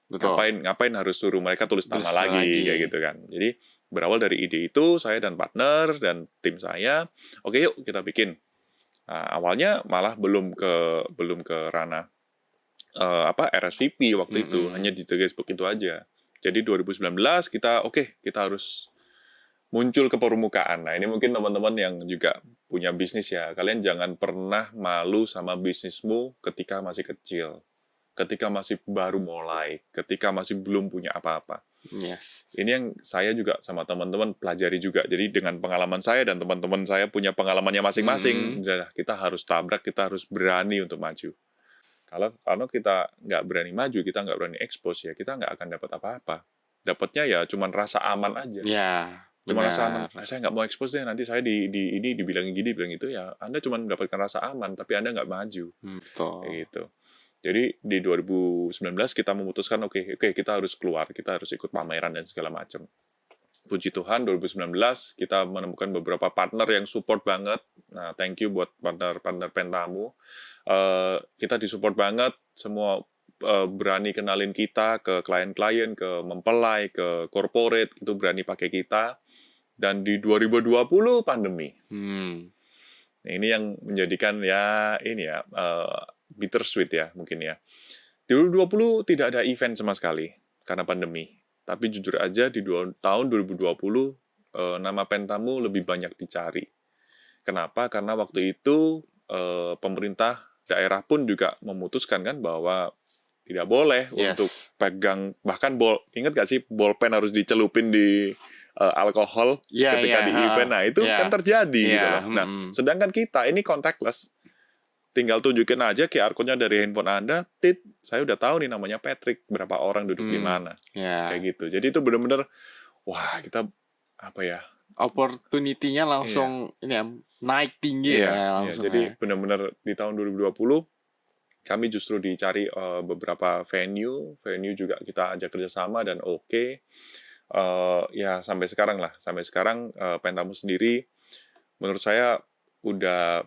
Betul. Ngapain harus suruh mereka tulis Terus nama lagi lagi. kayak gitu kan. Jadi berawal dari ide itu, saya dan partner dan tim saya, oke yuk kita bikin. Nah, awalnya malah belum ke ranah RSVP waktu itu, hanya di Facebook itu aja. Jadi 2019 kita harus muncul ke permukaan. Nah, ini mungkin teman-teman yang juga punya bisnis ya, kalian jangan pernah malu sama bisnismu ketika masih kecil, ketika masih baru mulai, ketika masih belum punya apa-apa. Yes. Ini yang saya juga sama teman-teman pelajari juga. Jadi dengan pengalaman saya dan teman-teman saya punya pengalamannya masing-masing, kita harus tabrak, kita harus berani untuk maju. Kalau kita nggak berani maju, kita nggak berani expose, ya kita nggak akan dapat apa-apa. Dapatnya ya cuman rasa aman aja. Ya, Cuma rasa aman, benar. saya nggak mau expose deh, nanti saya ini dibilangin gini, bilang itu, ya Anda cuma mendapatkan rasa aman, tapi Anda nggak maju. Betul. Kayak gitu. Jadi di 2019 kita memutuskan oke, kita harus keluar, kita harus ikut pameran dan segala macam. Puji Tuhan 2019 kita menemukan beberapa partner yang support banget. Nah, thank you buat partner-partner Pentamu. Kita disupport banget, semua berani kenalin kita ke klien-klien, ke mempelai, ke corporate, itu berani pakai kita. Dan di 2020 pandemi. Nah, ini yang menjadikan bittersweet ya mungkin ya. Di 2020 tidak ada event sama sekali karena pandemi. Tapi jujur aja di tahun 2020 nama Pentamu lebih banyak dicari. Kenapa? Karena waktu itu pemerintah daerah pun juga memutuskan kan bahwa tidak boleh untuk pegang, bahkan ingat gak sih bolpen harus dicelupin di alkohol ketika di event. Nah itu kan terjadi gitu loh. Nah sedangkan kita ini contactless, tinggal tunjukin aja QR code-nya dari handphone Anda, saya udah tahu nih namanya Patrick, berapa orang duduk di mana, kayak gitu. Jadi itu benar-benar, wah kita opportunity-nya langsung ini ya, naik tinggi langsung. Jadi benar-benar di tahun 2020 kami justru dicari beberapa venue juga kita ajak kerjasama dan ya sampai sekarang Pentamu sendiri menurut saya udah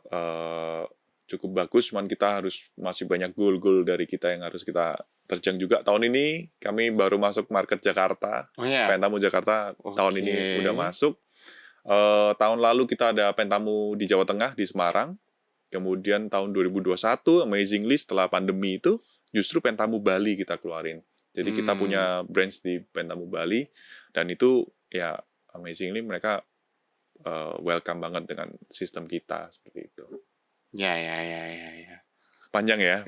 cukup bagus, cuman kita masih banyak goal dari kita yang harus kita terjang juga. Tahun ini kami baru masuk market Jakarta, Pentamu Jakarta tahun ini udah masuk. Tahun lalu kita ada Pentamu di Jawa Tengah, di Semarang. Kemudian tahun 2021, amazingly setelah pandemi itu, justru Pentamu Bali kita keluarin. Jadi kita punya branch di Pentamu Bali, dan itu ya amazingly mereka welcome banget dengan sistem kita, seperti itu. Ya. Panjang ya.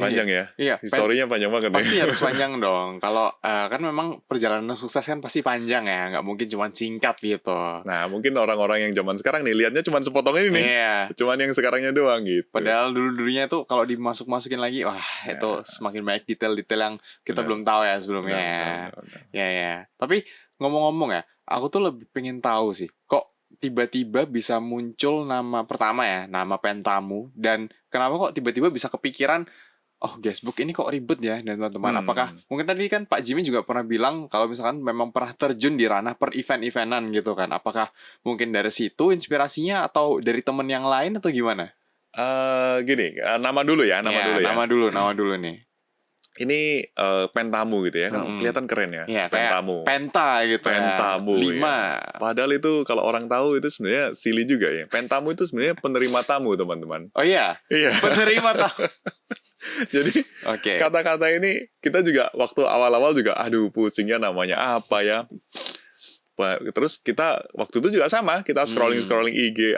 Iya. Historinya panjang banget. Pasti harus panjang dong. Kalau kan memang perjalanan sukses kan pasti panjang ya, nggak mungkin cuma singkat gitu. Nah, mungkin orang-orang yang zaman sekarang nih lihatnya cuma sepotong ini nih. Cuman yang sekarangnya doang gitu. Padahal dulunya tuh kalau dimasuk-masukin lagi, wah itu semakin banyak detail-detail yang kita belum tahu ya sebelumnya. Ya. Tapi ngomong-ngomong ya, aku tuh lebih pengen tahu sih, kok tiba-tiba bisa muncul nama pertama ya, nama Pentamu, dan kenapa kok tiba-tiba bisa kepikiran, oh guestbook ini kok ribet ya, dan teman-teman. Apakah mungkin tadi kan Pak Jimmy juga pernah bilang kalau misalkan memang pernah terjun di ranah per event-eventan gitu kan, apakah mungkin dari situ inspirasinya atau dari temen yang lain atau gimana? Gini, nama dulu ya. Nama dulu nih. Ini Pentamu gitu ya, kan kelihatan keren ya. Pentamu. Penta gitu Pentamu, 5. Ya. Padahal itu kalau orang tahu itu sebenarnya silly juga ya. Pentamu itu sebenarnya penerima tamu, teman-teman. Oh iya? Iya. Penerima tamu. Jadi kata-kata ini kita juga waktu awal-awal juga aduh pusingnya namanya apa ya. Terus kita waktu itu juga sama, kita scrolling IG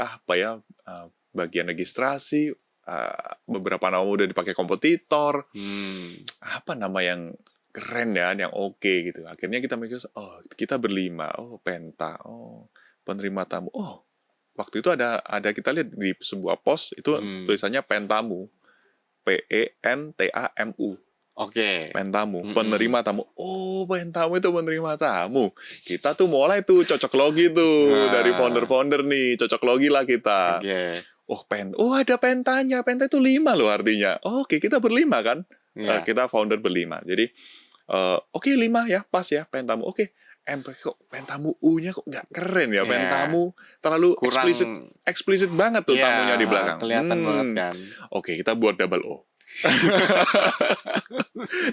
bagian registrasi, beberapa nama udah dipakai kompetitor, apa nama yang keren ya, yang oke gitu. Akhirnya kita mikir, kita berlima, Penta, penerima tamu, waktu itu ada kita lihat di sebuah post itu tulisannya Pentamu, PENTAMU. Oke. Pentamu, Mm-mm. penerima tamu. Oh, Pentamu itu penerima tamu. Kita tuh mulai tuh cocok logi tuh dari Nah, founder-founder nih, cocok logi lah kita. oke. Oh ada pentanya, penta itu 5 loh artinya. Oke, kita berlima kan? Iya. Kita founder berlima. Jadi oke 5 ya, pas ya pentamu. Oke, kok pentamu U-nya kok nggak keren ya? Iya. Pentamu terlalu Kurang, eksplisit banget tuh ya, tamunya di belakang. kelihatan banget kan. Oke, kita buat double O.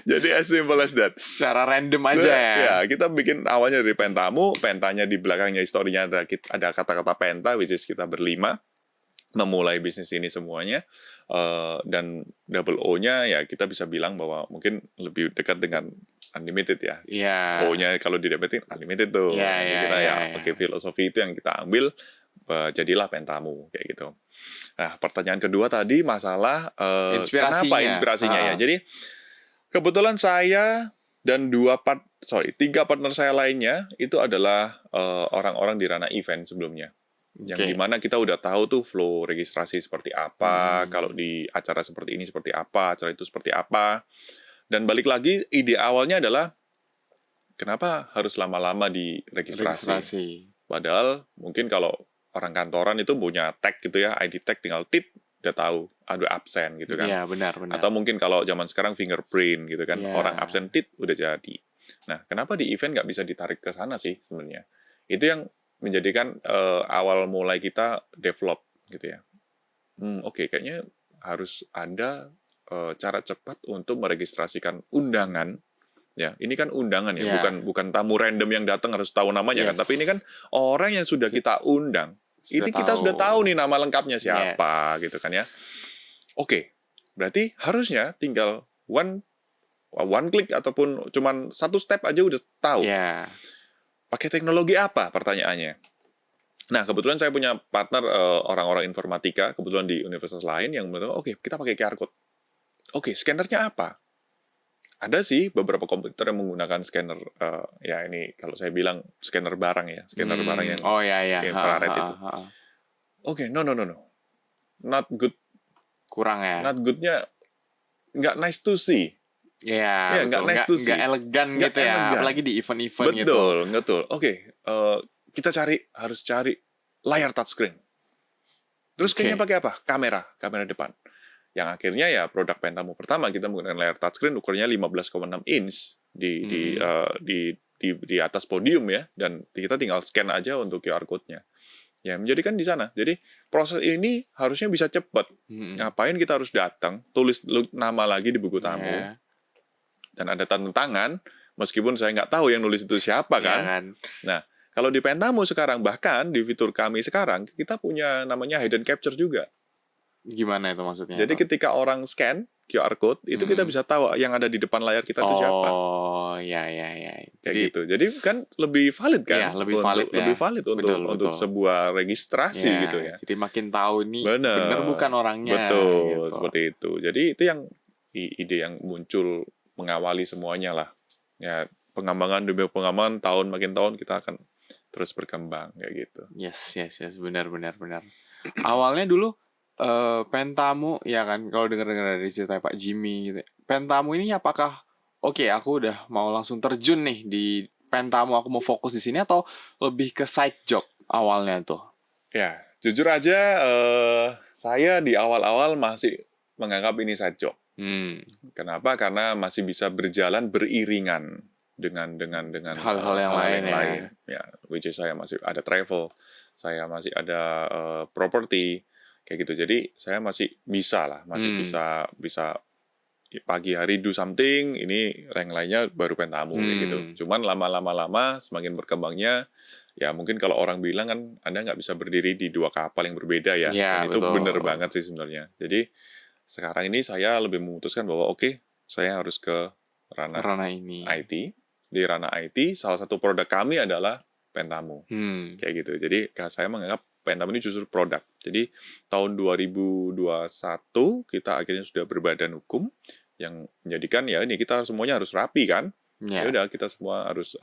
Jadi as simple as that. Secara random aja ya. Ya, kita bikin awalnya dari pentamu, pentanya di belakangnya historinya ada kata-kata penta, which is kita berlima memulai bisnis ini semuanya, dan double O-nya ya kita bisa bilang bahwa mungkin lebih dekat dengan unlimited ya. Iya. O-nya kalau didapetin unlimited tuh. Iya, Jadi iya, kita iya, ya iya. pakai filosofi itu yang kita ambil, jadilah pentamu kayak gitu. Nah, pertanyaan kedua tadi masalah Inspirasinya. kenapa inspirasinya ya. Jadi kebetulan saya dan 3 partner saya lainnya itu adalah orang-orang di ranah event sebelumnya. Yang Oke. dimana kita udah tahu tuh flow registrasi seperti apa, Hmm. kalau di acara seperti ini seperti apa, acara itu seperti apa. Dan balik lagi, ide awalnya adalah kenapa harus lama-lama di registrasi? Padahal mungkin kalau orang kantoran itu punya tag gitu ya, ID tag tinggal tit, udah tahu ada absen gitu kan. Iya, benar. Atau mungkin kalau zaman sekarang fingerprint gitu kan, Iya. orang absen tit udah jadi. Nah, kenapa di event nggak bisa ditarik ke sana sih sebenarnya? Itu yang menjadikan awal mulai kita develop gitu ya. Oke, kayaknya harus ada cara cepat untuk meregistrasikan undangan. Ya, ini kan undangan ya, Iya. bukan tamu random yang datang harus tahu namanya kan. Yes. Tapi ini kan orang yang sudah kita undang. Itu kita sudah tahu nih nama lengkapnya siapa gitu kan ya. Oke, berarti harusnya tinggal one click ataupun cuman 1 step aja udah tahu. Iya. Pakai teknologi apa pertanyaannya? Nah, kebetulan saya punya partner orang-orang informatika, kebetulan di universitas lain yang menurut oke, kita pakai QR code. Oke, scannernya apa? Ada sih beberapa komputer yang menggunakan scanner, ya ini kalau saya bilang scanner barang ya, scanner barang yang Oh ya ya. infrared itu. Oke, no. Not good. Kurang ya. Not good-nya nggak nice to see. Iya, nggak nice to see. Nggak elegan Nggak gitu ya, elegan. apalagi di event-event gitu. Betul. Oke, kita harus cari layar touchscreen. Terus kayaknya pakai apa? Kamera depan. Yang akhirnya ya produk Pentamu pertama kita menggunakan layar touchscreen ukurannya 15,6 inch di atas podium ya, dan kita tinggal scan aja untuk QR code-nya. Ya, menjadikan di sana. Jadi proses ini harusnya bisa cepat. Ngapain kita harus datang, tulis nama lagi di buku tamu, dan ada tanda tangan, meskipun saya nggak tahu yang nulis itu siapa kan. Nah, kalau di Pentamu sekarang, bahkan di fitur kami sekarang, kita punya namanya hidden capture juga. Gimana itu maksudnya? Jadi ketika orang scan QR code, itu kita bisa tahu yang ada di depan layar kita itu siapa. Oh, ya. Kayak gitu. Jadi kan lebih valid kan? Iya, lebih valid untuk sebuah registrasi gitu ya. Jadi makin tahu nih bener bukan orangnya. Betul, gitu. seperti itu. Jadi itu yang ide yang muncul mengawali semuanya lah. Ya, pengembangan demi pengembangan, makin tahun kita akan terus berkembang kayak gitu. Yes, benar. Awalnya dulu Pentamu ya kan, kalau dengar dari cerita Pak Jimmy gitu. Pentamu ini apakah oke, aku udah mau langsung terjun nih di Pentamu, aku mau fokus di sini, atau lebih ke side job awalnya tuh? Ya, jujur aja saya di awal-awal masih menganggap ini side job. Kenapa? Karena masih bisa berjalan beriringan dengan hal-hal yang lain. Ya, which is saya masih ada travel, saya masih ada property kayak gitu. Jadi saya masih bisa bisa pagi hari do something, ini yang lainnya baru Pentamu kayak gitu. Cuman lama semakin berkembangnya, ya mungkin kalau orang bilang kan Anda nggak bisa berdiri di 2 kapal yang berbeda ya. Dan itu bener banget sih sebenarnya. Jadi sekarang ini saya lebih memutuskan bahwa oke, saya harus ke ranah ini. IT. Di ranah IT, salah satu produk kami adalah Pentamu. Kayak gitu. Jadi saya menganggap Pentamu ini justru produk. Jadi tahun 2021 kita akhirnya sudah berbadan hukum yang menjadikan ya ini kita semuanya harus rapi kan. Ya udah kita semua harus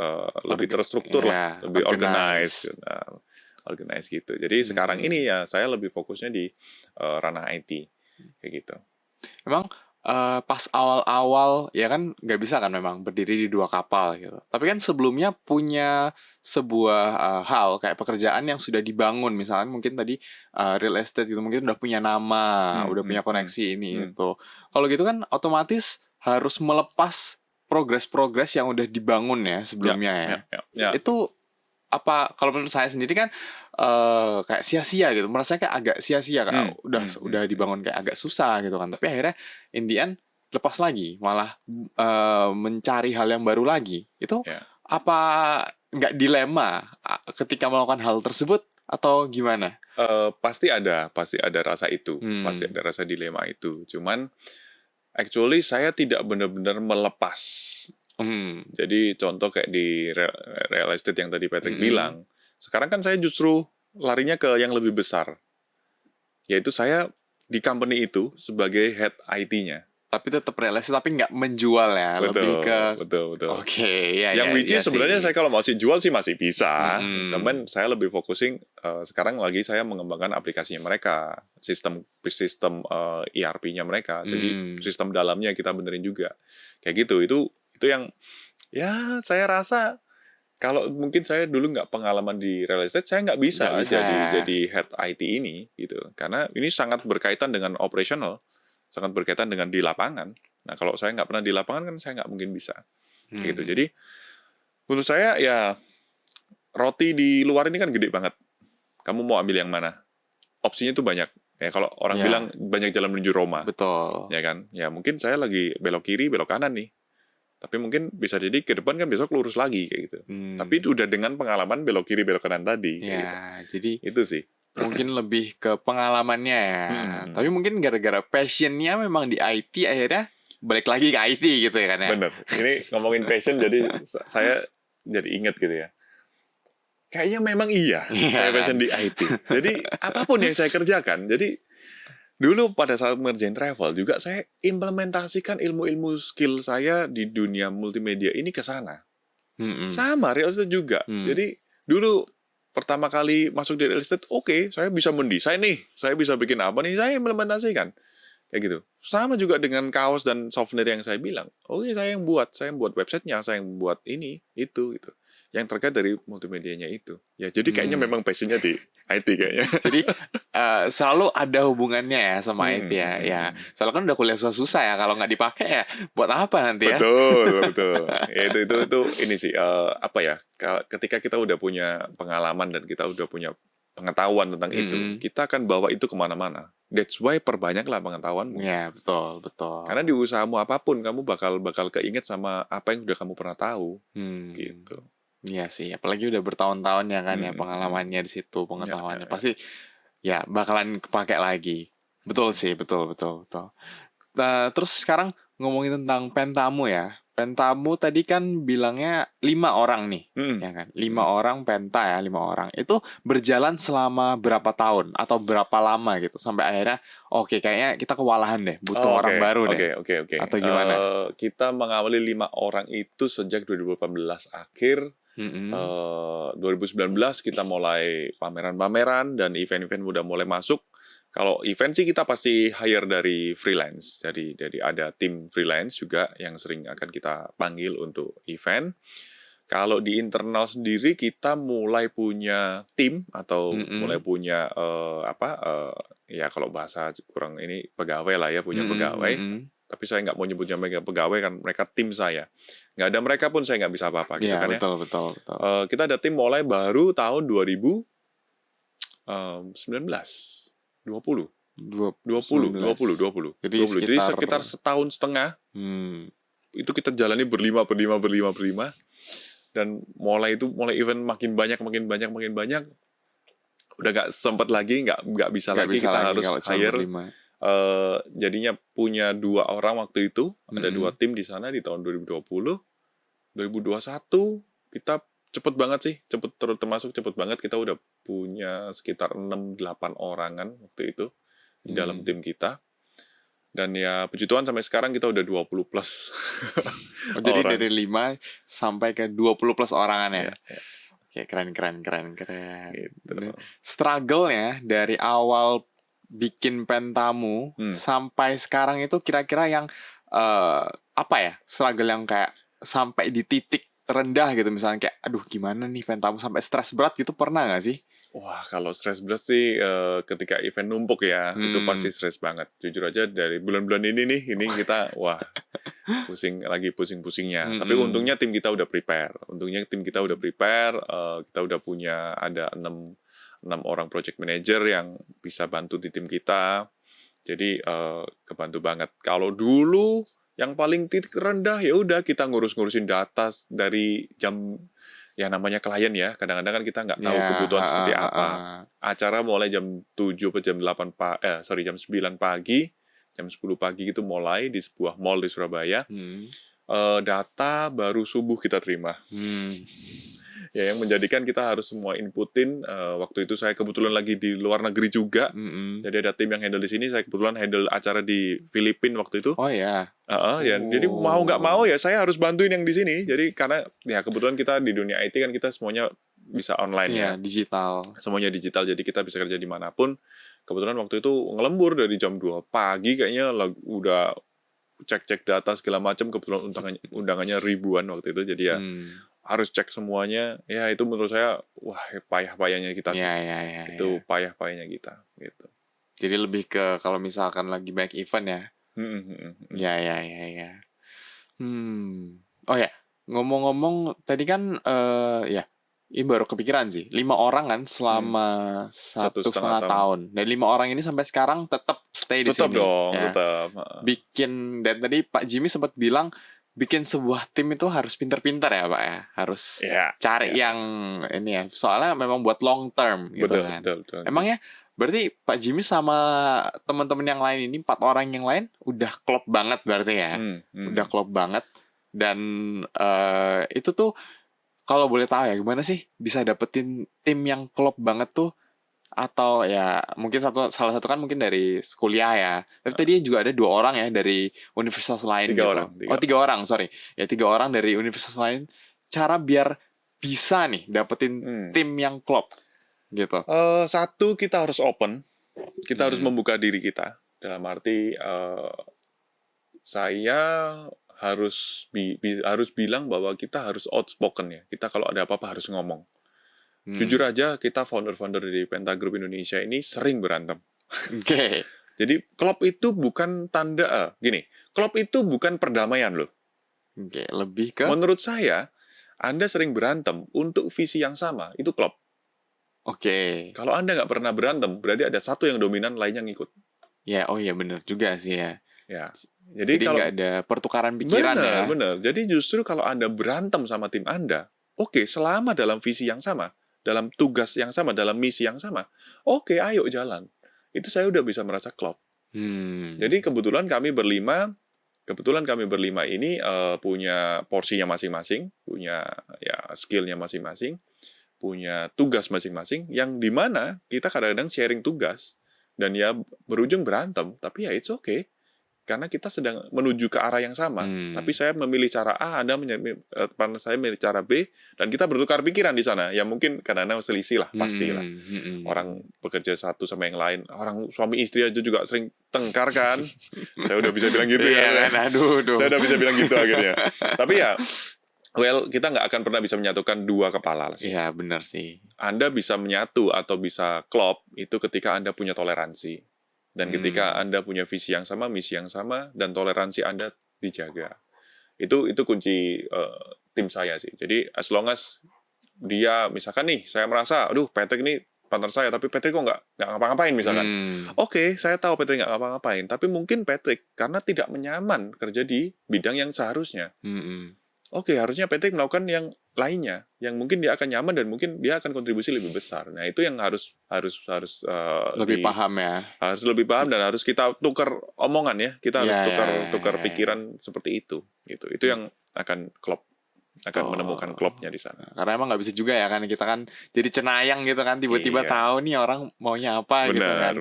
lebih terstruktur lah, lebih organized gitu. Jadi sekarang ini ya saya lebih fokusnya di ranah IT kayak gitu. Emang pas awal-awal ya kan nggak bisa kan memang berdiri di dua kapal gitu. Tapi kan sebelumnya punya sebuah hal kayak pekerjaan yang sudah dibangun, misalnya mungkin tadi real estate gitu, mungkin udah punya nama, Hmm, udah hmm, punya hmm, koneksi ini hmm. itu. Kalau gitu kan otomatis harus melepas progres-progres yang udah dibangun ya sebelumnya ya. Ya. Itu apa kalau menurut saya sendiri kan kayak sia-sia gitu, merasa kayak agak sia-sia kayak udah dibangun kayak agak susah gitu kan, tapi akhirnya in the end lepas lagi malah mencari hal yang baru lagi itu. Ya. Apa nggak dilema ketika melakukan hal tersebut atau gimana? Pasti ada rasa itu, pasti ada rasa dilema itu. Cuman actually saya tidak benar-benar melepas. Jadi contoh kayak di real estate yang tadi Patrick bilang, sekarang kan saya justru larinya ke yang lebih besar, yaitu saya di company itu sebagai head IT-nya. Tapi tetap real estate tapi nggak menjual ya, lebih ke Betul. oke, ya Yang ya which ya is sebenarnya sih. saya kalau masih jual sih masih bisa, teman saya lebih focusing sekarang lagi saya mengembangkan aplikasinya mereka, sistem ERP-nya mereka, jadi sistem dalamnya kita benerin juga, kayak gitu. Itu yang ya saya rasa kalau mungkin saya dulu nggak pengalaman di real estate, saya nggak bisa, Nggak bisa. jadi head IT ini gitu, karena ini sangat berkaitan dengan operational, sangat berkaitan dengan di lapangan. Nah kalau saya nggak pernah di lapangan kan saya nggak mungkin bisa kayak gitu. Jadi menurut saya ya roti di luar ini kan gede banget. Kamu mau ambil yang mana? Opsinya tuh banyak. Ya kalau orang Ya, bilang banyak jalan menuju Roma, betul. ya kan? Ya mungkin saya lagi belok kiri, belok kanan nih. Tapi mungkin bisa jadi ke depan kan besok lurus lagi kayak gitu. Tapi itu udah dengan pengalaman belok kiri, belok kanan tadi. Kayak gitu. Ya, jadi Itu sih. mungkin lebih ke pengalamannya ya. Tapi mungkin gara-gara passionnya memang di IT akhirnya balik lagi ke IT gitu ya kan ya. Bener. Ini ngomongin passion jadi saya jadi ingat gitu ya. Kayaknya memang iya saya passion di IT. Jadi apapun yang saya kerjakan. Jadi dulu pada saat ngerjain travel juga saya implementasikan ilmu-ilmu skill saya di dunia multimedia ini ke sana. Sama real estate juga. Jadi dulu pertama kali masuk di real estate, oke, saya bisa mendesain nih, saya bisa bikin apa nih, saya implementasikan. Kayak gitu. Sama juga dengan kaos dan souvenir yang saya bilang. Oke, saya yang buat websitenya, saya yang buat ini, itu, gitu. Yang terkait dari multimedianya itu. Ya, jadi kayaknya memang passionnya di IT kayaknya. Jadi selalu ada hubungannya ya sama IT ya. Ya, soalnya kan udah kuliah susah-susah ya. Kalau nggak dipakai ya buat apa nanti ya? Betul. Ya, itu ini sih apa ya? Ketika kita udah punya pengalaman dan kita udah punya pengetahuan tentang itu, kita akan bawa itu kemana-mana. That's why perbanyaklah pengetahuanmu. Ya, betul. Karena di usahamu apapun, kamu bakal keinget sama apa yang udah kamu pernah tahu. Gitu. Iya sih, apalagi udah bertahun-tahun ya kan ya pengalamannya di situ, pengetahuannya pasti ya bakalan kepake lagi. Betul sih, betul. Nah, terus sekarang ngomongin tentang pentamu ya. Pentamu tadi kan bilangnya 5 orang nih, ya kan? 5 orang penta ya, 5 orang. Itu berjalan selama berapa tahun atau berapa lama gitu sampai akhirnya oke, kayaknya kita kewalahan deh, butuh orang baru deh. Oke. Atau gimana? Kita mengawali 5 orang itu sejak 2018 akhir. 2019 kita mulai pameran-pameran dan event-event udah mulai masuk. Kalau event sih kita pasti hire dari freelance. Jadi ada tim freelance juga yang sering akan kita panggil untuk event. Kalau di internal sendiri kita mulai punya tim atau mulai punya ya kalau bahasa kurang ini pegawai lah ya, punya pegawai. Tapi saya nggak mau nyebutnya mereka pegawai kan, mereka tim saya. Nggak ada mereka pun saya nggak bisa apa-apa gitu kan ya. Betul. Kita ada tim mulai baru tahun 2019. 20. Jadi sekitar setahun setengah itu kita jalani berlima. Dan mulai event makin banyak. Udah nggak sempat lagi, nggak bisa lagi kita harus hire. Jadinya punya 2 orang waktu itu, ada 2 tim di sana di tahun 2020. 2021 kita cepet banget kita udah punya sekitar 6-8 orangan waktu itu di dalam tim kita. Dan ya puji Tuhan sampai sekarang kita udah 20 plus. Jadi dari 5 sampai ke 20 plus orangan ya. Oke, keren. Gitu. Struggle-nya dari awal bikin Pentamu Hmm. sampai sekarang itu kira-kira yang apa ya, struggle yang kayak sampai di titik terendah gitu, misalnya kayak aduh gimana nih Pentamu sampai stres berat gitu, pernah nggak sih? Wah, kalau stres berat sih ketika event numpuk ya, itu pasti Hmm. stres banget. Jujur aja dari bulan-bulan ini nih, ini kita wah lagi pusing-pusingnya. Tapi Mm-mm. untungnya tim kita udah prepare. Kita udah punya ada 6 orang project manager yang bisa bantu di tim kita. Jadi kebantu banget. Kalau dulu yang paling titik rendah ya udah kita ngurusin data dari jam ya namanya klien ya. Kadang-kadang kan kita nggak tahu Ya, kebutuhan seperti ha, ha, apa. ha. Acara mulai jam 7 atau jam 9 pagi, jam 10 pagi itu mulai di sebuah mall di Surabaya. Hmm. Data baru subuh kita terima. Ya, yang menjadikan kita harus semua inputin. Waktu itu saya kebetulan lagi di luar negeri juga. Mm-mm. Jadi ada tim yang handle di sini, saya kebetulan handle acara di Filipina waktu itu. Oh ya. Ya, jadi mau nggak mau ya saya harus bantuin yang di sini. Jadi karena ya kebetulan kita di dunia IT kan kita semuanya bisa online ya. Iya, digital. Semuanya digital, jadi kita bisa kerja dimanapun. Kebetulan waktu itu ngelembur dari jam 2 pagi kayaknya udah cek-cek data segala macam. Kebetulan undangannya ribuan waktu itu, jadi ya harus cek semuanya. Ya itu menurut saya wah payah-payahnya kita sih. Ya. Itu payah-payahnya kita gitu. Jadi lebih ke kalau misalkan lagi banyak event ya. Ya. Oh ya, ngomong-ngomong tadi kan ya, ini baru kepikiran sih. 5 orang kan selama 1,5 tahun. Dan 5 orang ini sampai sekarang tetap stay di Tetap sini. dong, Ya. tetap. Bikin, dan tadi Pak Jimmy sempat bilang bikin sebuah tim itu harus pintar-pintar ya Pak ya. Harus cari yang ini ya. Soalnya memang buat long term gitu kan. Betul. Emangnya berarti Pak Jimmy sama teman-teman yang lain ini 4 orang yang lain udah klop banget berarti ya. Udah klop banget. Dan itu tuh kalau boleh tahu ya gimana sih bisa dapetin tim yang klop banget tuh? Atau ya mungkin salah satu kan mungkin dari kuliah ya. Tapi tadi juga ada 2 orang ya dari universitas lain 3 gitu. orang. 3 orang, sorry. Ya 3 orang dari universitas lain. Cara biar bisa nih dapetin tim yang klop gitu. Satu, kita harus open. Kita harus membuka diri kita. Dalam arti saya harus bilang bahwa kita harus outspoken ya. Kita kalau ada apa-apa harus ngomong. Jujur aja kita founder-founder di Pentagroup Indonesia ini sering berantem. Oke. Jadi klop itu bukan tanda klop itu bukan perdamaian loh. Oke, lebih ke menurut saya Anda sering berantem untuk visi yang sama, itu klop. Oke. Kalau Anda nggak pernah berantem, berarti ada satu yang dominan, lainnya ngikut. Ya, oh ya benar juga sih ya. Ya. Jadi kalau nggak ada pertukaran pikiran ya. Benar. Jadi justru kalau Anda berantem sama tim Anda, oke, selama dalam visi yang sama, dalam tugas yang sama, dalam misi yang sama, oke, ayo jalan. Itu saya udah bisa merasa klop. Jadi kebetulan kami berlima ini punya porsinya masing-masing, punya ya skillnya masing-masing, punya tugas masing-masing, yang dimana kita kadang-kadang sharing tugas, dan ya berujung berantem, tapi ya it's okay. Karena kita sedang menuju ke arah yang sama. Tapi saya memilih cara A, saya memilih cara B, dan kita bertukar pikiran di sana. Ya mungkin kadang-kadang selisih lah, pastilah. Orang bekerja satu sama yang lain. Orang suami istri aja juga sering tengkar kan. Saya udah bisa bilang gitu ya. Saya udah bisa bilang gitu akhirnya. Tapi ya, kita nggak akan pernah bisa menyatukan 2 kepala lah sih. Iya, benar sih. Anda bisa menyatu atau bisa klop, itu ketika Anda punya toleransi. Dan ketika Anda punya visi yang sama, misi yang sama, dan toleransi Anda dijaga. Itu kunci tim saya sih. Jadi as long as dia, misalkan nih, saya merasa, aduh Patrick ini partner saya, tapi Patrick kok nggak ngapa-ngapain misalkan. Oke, saya tahu Patrick nggak ngapa-ngapain, tapi mungkin Patrick karena tidak nyaman kerja di bidang yang seharusnya. Oke, harusnya Patrick melakukan yang lainnya, yang mungkin dia akan nyaman dan mungkin dia akan kontribusi lebih besar. Nah, itu yang harus lebih paham ya. Harus lebih paham dan harus kita tukar omongan ya. Kita harus tukar pikiran seperti itu. Gitu. Itu yang akan klop. Akan menemukan klopnya di sana. Karena emang nggak bisa juga ya kan, kita kan jadi cenayang gitu kan, tiba-tiba tahu nih orang maunya apa gitu kan.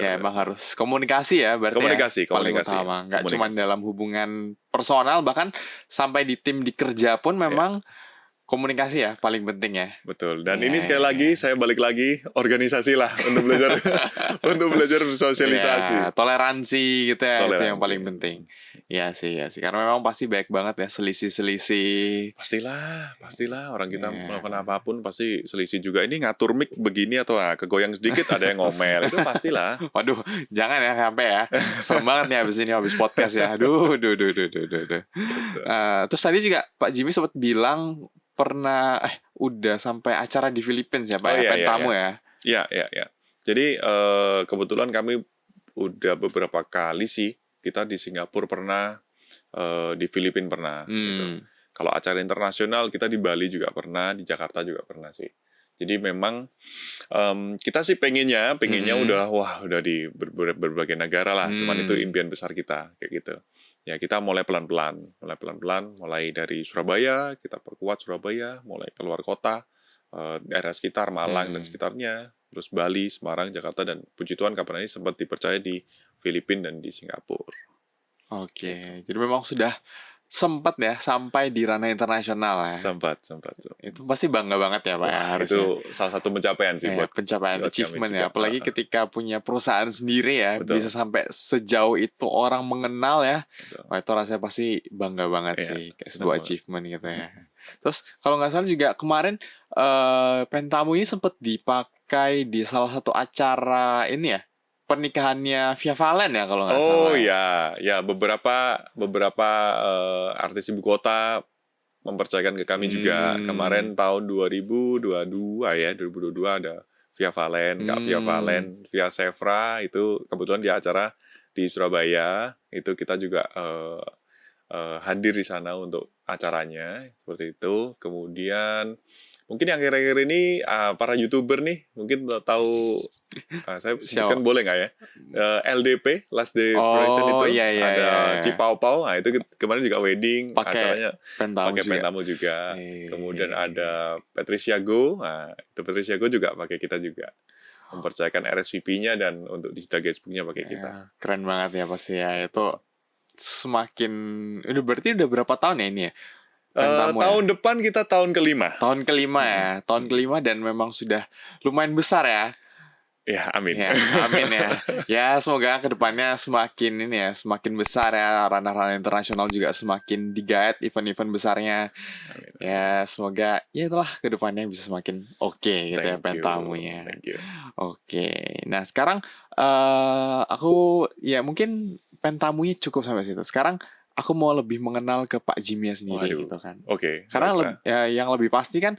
Ya emang harus komunikasi ya berarti komunikasi. Paling utama. Nggak cuma dalam hubungan personal, bahkan sampai di tim di kerja pun memang komunikasi ya paling penting ya. Betul. Dan Iya, ini sekali iya, lagi iya. saya balik lagi organisasi lah untuk belajar untuk belajar bersosialisasi. Ya, toleransi gitu ya, itu yang Toleransi. paling penting. Ya sih, ya sih. Karena memang pasti banyak banget ya selisih-selisih. Pastilah orang kita Ya. melakukan apapun pasti selisih juga. Ini ngatur mic begini atau kegoyang sedikit ada yang ngomel. Itu pastilah. Waduh, jangan ya sampai ya. Serem banget nih habis podcast ya. Aduh, duh. Terus tadi juga Pak Jimmy sempat bilang pernah udah sampai acara di Filipina ya Pak Oh, ya, iya, Pentamu ya. Iya. Jadi kebetulan kami udah beberapa kali sih kita di Singapura pernah, di Filipina pernah gitu. Kalau acara internasional kita di Bali juga pernah, di Jakarta juga pernah sih. Jadi memang kita sih pengennya udah di berbagai negara lah. Cuman itu impian besar kita kayak gitu. Ya kita mulai pelan-pelan, mulai dari Surabaya, kita perkuat Surabaya, mulai keluar kota, daerah sekitar Malang dan sekitarnya, terus Bali, Semarang, Jakarta, dan puji Tuhan kapan ini sempat dipercaya di Filipina dan di Singapura. Oke, jadi memang sudah sempat ya sampai di ranah internasional ya. Sempat. Itu pasti bangga banget ya Pak ya, Wah, harusnya. itu salah satu pencapaian sih buat pencapaian buat kami achievement juga. ya, apalagi ketika punya perusahaan sendiri ya, Betul. bisa sampai sejauh itu orang mengenal ya. Betul. Wah, itu rasanya pasti bangga banget Iya, sih, kayak senang sebuah banget. achievement gitu ya. Terus kalau nggak salah juga kemarin Pentamu ini sempat dipakai di salah satu acara ini ya, pernikahannya Via Valen ya kalau nggak salah. Oh ya beberapa artis ibu kota mempercayakan ke kami juga. Kemarin tahun 2022 ada Via Valen, Kak Via Valen, Via Sevra, itu kebetulan di acara di Surabaya, itu kita juga hadir di sana untuk acaranya, seperti itu. Kemudian mungkin yang akhir-akhir ini para YouTuber nih mungkin tahu, saya sebutkan boleh nggak ya? LDP, Last Day Preparation itu iya, ada iya. Cipau Pau, nah itu kemarin juga wedding, acaranya Pentamu pakai juga. Pentamu juga. Kemudian ada Patricia Go, nah itu Patricia Go juga pakai kita juga. Mempercayakan RSVP-nya dan untuk digital guestbook-nya pakai kita. Ya, keren banget ya pasti ya. Itu semakin berarti udah berapa tahun ya ini ya? Pentamu Tahun depan kita tahun kelima. Tahun kelima ya. Tahun kelima dan memang sudah lumayan besar ya. Ya, amin. Ya, amin ya. Ya, semoga kedepannya semakin ini ya, semakin besar ya, ranah-ranah internasional juga semakin digait event-event besarnya. Amin. Ya, semoga ya itulah kedepannya bisa semakin oke gitu ya Thank you. Pentamunya. Thank you. Oke. Nah, sekarang aku ya mungkin Pentamunya cukup sampai situ. Sekarang aku mau lebih mengenal ke Pak Jimmy sendiri Waduh. gitu kan. Oke. Karena yang lebih pasti kan,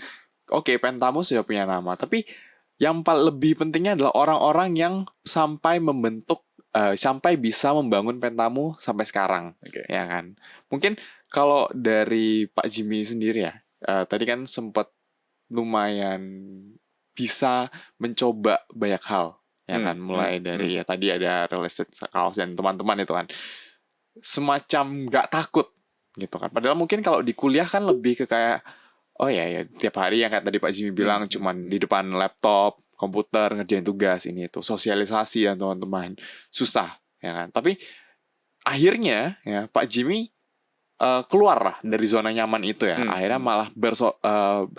oke, Pentamu sudah punya nama, tapi yang lebih pentingnya adalah orang-orang yang sampai membentuk, sampai bisa membangun Pentamu sampai sekarang, Oke. ya kan? Mungkin kalau dari Pak Jimmy sendiri ya, tadi kan sempat lumayan bisa mencoba banyak hal, ya kan? Mulai dari ya tadi ada real estate kaos dan teman-teman itu kan, semacam nggak takut gitu kan. Padahal mungkin kalau di kuliah kan lebih ke kayak oh ya tiap hari yang kayak tadi Pak Jimmy bilang cuman di depan laptop, komputer ngerjain tugas ini itu, sosialisasi ya teman-teman. Susah ya kan. Tapi akhirnya ya Pak Jimmy keluar lah dari zona nyaman itu ya. Akhirnya malah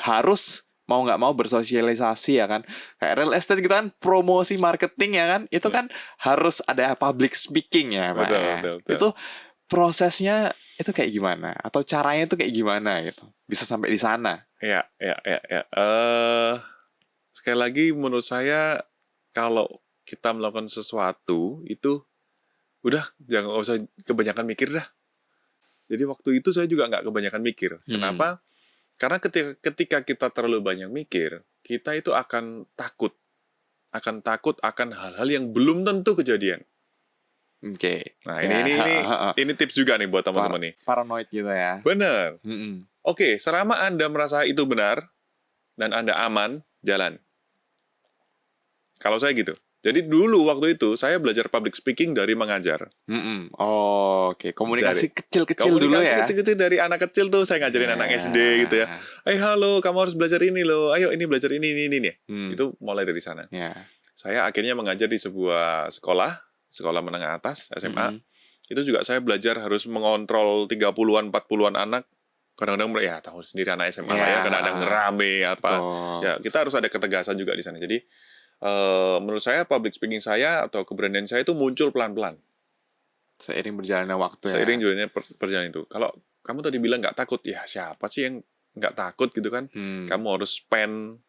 harus mau nggak mau bersosialisasi ya kan. Kayak real estate gitu kan, promosi marketing ya kan. Itu kan harus ada public speaking ya Pak. Betul. Itu prosesnya itu kayak gimana? Atau caranya itu kayak gimana gitu? Bisa sampai di sana. Ya. Sekali lagi menurut saya kalau kita melakukan sesuatu itu udah jangan usah kebanyakan mikir dah. Jadi waktu itu saya juga nggak kebanyakan mikir. Kenapa? Karena ketika kita terlalu banyak mikir, kita itu akan takut akan hal-hal yang belum tentu kejadian. Oke. Nah, ini tips juga nih buat teman-teman nih. Paranoid gitu ya. Bener. Oke, selama Anda merasa itu benar dan Anda aman, jalan. Kalau saya gitu. Jadi dulu waktu itu saya belajar public speaking dari mengajar. Oke. Komunikasi kecil-kecil dulu ya. Kecil-kecil dari anak kecil tuh saya ngajarin anak SD gitu ya. Halo, kamu harus belajar ini loh. Ayo ini belajar ini nih. Itu mulai dari sana. Saya akhirnya mengajar di sebuah sekolah menengah atas, SMA. Itu juga saya belajar harus mengontrol 30-an, 40-an anak kadang-kadang ya tahu sendiri anak SMA lah Ya, ya, kadang-kadang rame apa. betul. Ya, kita harus ada ketegasan juga di sana. Jadi menurut saya public speaking saya atau keberanian saya itu muncul pelan-pelan Seiring berjalannya waktu ya. seiring jalannya perjalanan itu. Kalau kamu tadi bilang nggak takut, ya siapa sih yang nggak takut gitu kan? Kamu harus spend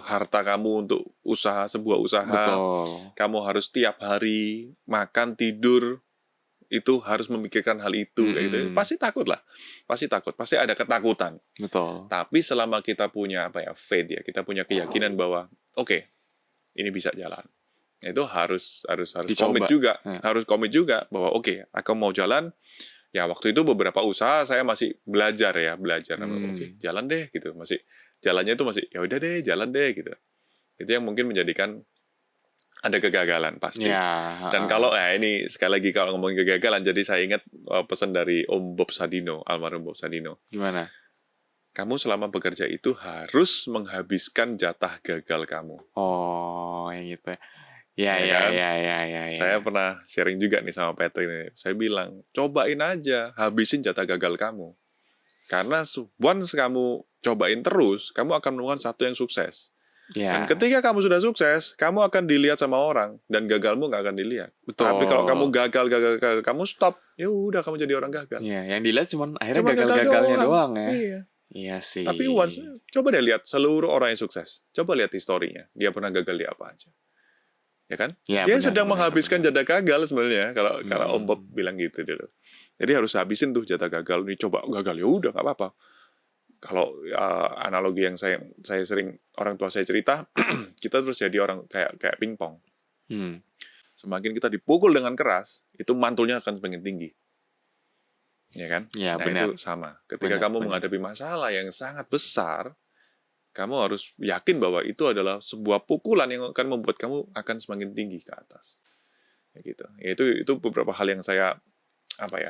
harta kamu untuk sebuah usaha. Betul. Kamu harus tiap hari makan, tidur, itu harus memikirkan hal itu kayak gitu. Pasti takut lah. Pasti takut, pasti ada ketakutan. Betul. Tapi selama kita punya faith ya, kita punya keyakinan bahwa oke, ini bisa jalan. Itu harus komit juga, harus komit juga bahwa oke, aku mau jalan. Ya waktu itu beberapa usaha saya masih belajar. Oke, jalan deh gitu. Masih jalannya itu masih ya udah deh, jalan deh gitu. Itu yang mungkin menjadikan ada kegagalan pasti. Ya, Dan kalau ini sekali lagi kalau ngomongin kegagalan, jadi saya ingat pesan dari Om Bob Sadino, almarhum Bob Sadino. Gimana? Kamu selama bekerja itu harus menghabiskan jatah gagal kamu. Oh, yang gitu. Ya. Saya pernah sharing juga nih sama Patrick nih. Saya bilang, cobain aja, habisin jatah gagal kamu. Karena once kamu cobain terus, kamu akan menemukan satu yang sukses. Ya. Dan ketika kamu sudah sukses, kamu akan dilihat sama orang dan gagalmu nggak akan dilihat. Betul. Tapi kalau kamu gagal, kamu stop, ya udah kamu jadi orang gagal. Iya, yang dilihat akhirnya gagal-gagalnya doang ya. Iya. Iya sih. Tapi once, coba deh lihat seluruh orang yang sukses. Coba lihat historinya. Dia pernah gagal di apa aja. Ya kan? Ya, dia sedang menghabiskan jatah gagal sebenarnya. Kalau Om Bob bilang gitu dulu. Jadi harus habisin tuh jatah gagal. Ini coba gagal ya udah nggak apa-apa. Kalau analogi yang saya sering orang tua saya cerita, kita terus jadi orang kayak pingpong. Semakin kita dipukul dengan keras, itu mantulnya akan semakin tinggi. Ya kan? Ya, nah benar. itu sama. Ketika kamu menghadapi masalah yang sangat besar, kamu harus yakin bahwa itu adalah sebuah pukulan yang akan membuat kamu akan semakin tinggi ke atas. Ya gitu. Ya, itu beberapa hal yang saya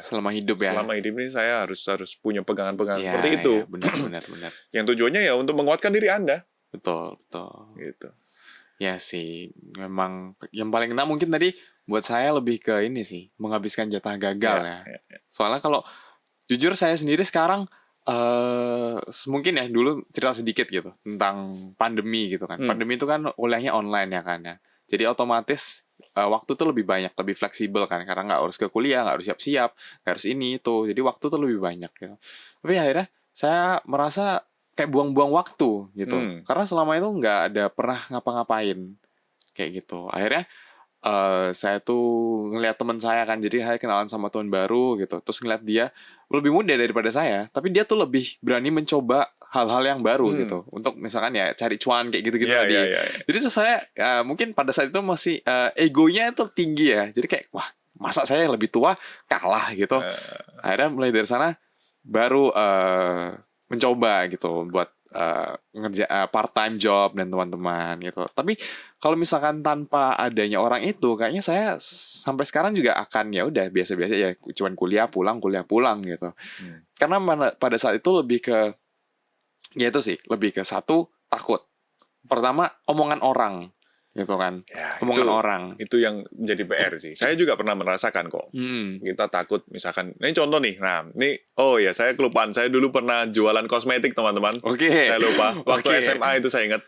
selama hidup ya. Selama hidup ini saya harus punya pegangan-pegangan seperti itu. Ya, benar. Yang tujuannya ya untuk menguatkan diri Anda. Betul. Gitu. Ya sih, memang yang paling kena mungkin tadi buat saya lebih ke ini sih, menghabiskan jatah gagal ya. Soalnya kalau jujur saya sendiri sekarang mungkin ya dulu cerita sedikit gitu tentang pandemi gitu kan. Pandemi itu kan kuliahnya online ya kan ya. Jadi otomatis waktu tuh lebih banyak, lebih fleksibel kan karena nggak harus ke kuliah, nggak harus siap-siap, nggak harus ini itu. Jadi waktu tuh lebih banyak gitu. Tapi akhirnya saya merasa kayak buang-buang waktu gitu. Karena selama itu nggak ada pernah ngapa-ngapain kayak gitu. Akhirnya saya tuh ngelihat teman saya kan, jadi saya kenalan sama teman baru gitu, terus ngeliat dia lebih muda daripada saya, tapi dia tuh lebih berani mencoba hal-hal yang baru gitu, untuk misalkan ya cari cuan kayak gitu-gitu tadi. Jadi tuh saya mungkin pada saat itu masih egonya itu tinggi ya, jadi kayak wah masa saya yang lebih tua kalah gitu. Akhirnya mulai dari sana baru mencoba gitu buat part time job dan teman-teman gitu. Tapi kalau misalkan tanpa adanya orang itu, kayaknya saya sampai sekarang juga akan ya udah biasa-biasa ya, cuman kuliah pulang gitu. Karena pada saat itu lebih ke ya itu sih, lebih ke satu takut. Pertama omongan orang gitu kan. Ya, omongan orang. Itu yang menjadi PR sih. Saya juga pernah merasakan kok. Kita takut misalkan, ini contoh nih. Nah, ini saya kelupaan. Saya dulu pernah jualan kosmetik, teman-teman. Saya lupa. Waktu SMA itu saya ingat.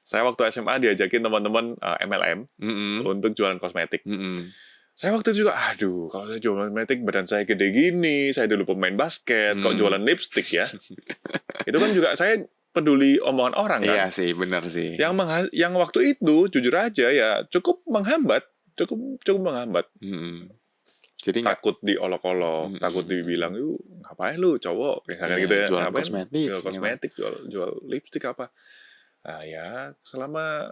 Saya waktu SMA diajakin teman-teman MLM untuk jualan kosmetik. Saya waktu itu juga, aduh, kalau saya jualan kosmetik badan saya gede gini. Saya dulu pemain basket, kok jualan lipstick ya. Itu kan juga saya peduli omongan orang kan. Iya sih, benar sih. Yang waktu itu jujur aja ya cukup menghambat. Jadi takut diolok-olok, takut dibilang, ngapain lu cowok, misalkan gitu ya. Jual kosmetik, jual lipstick apa. Nah ya, selama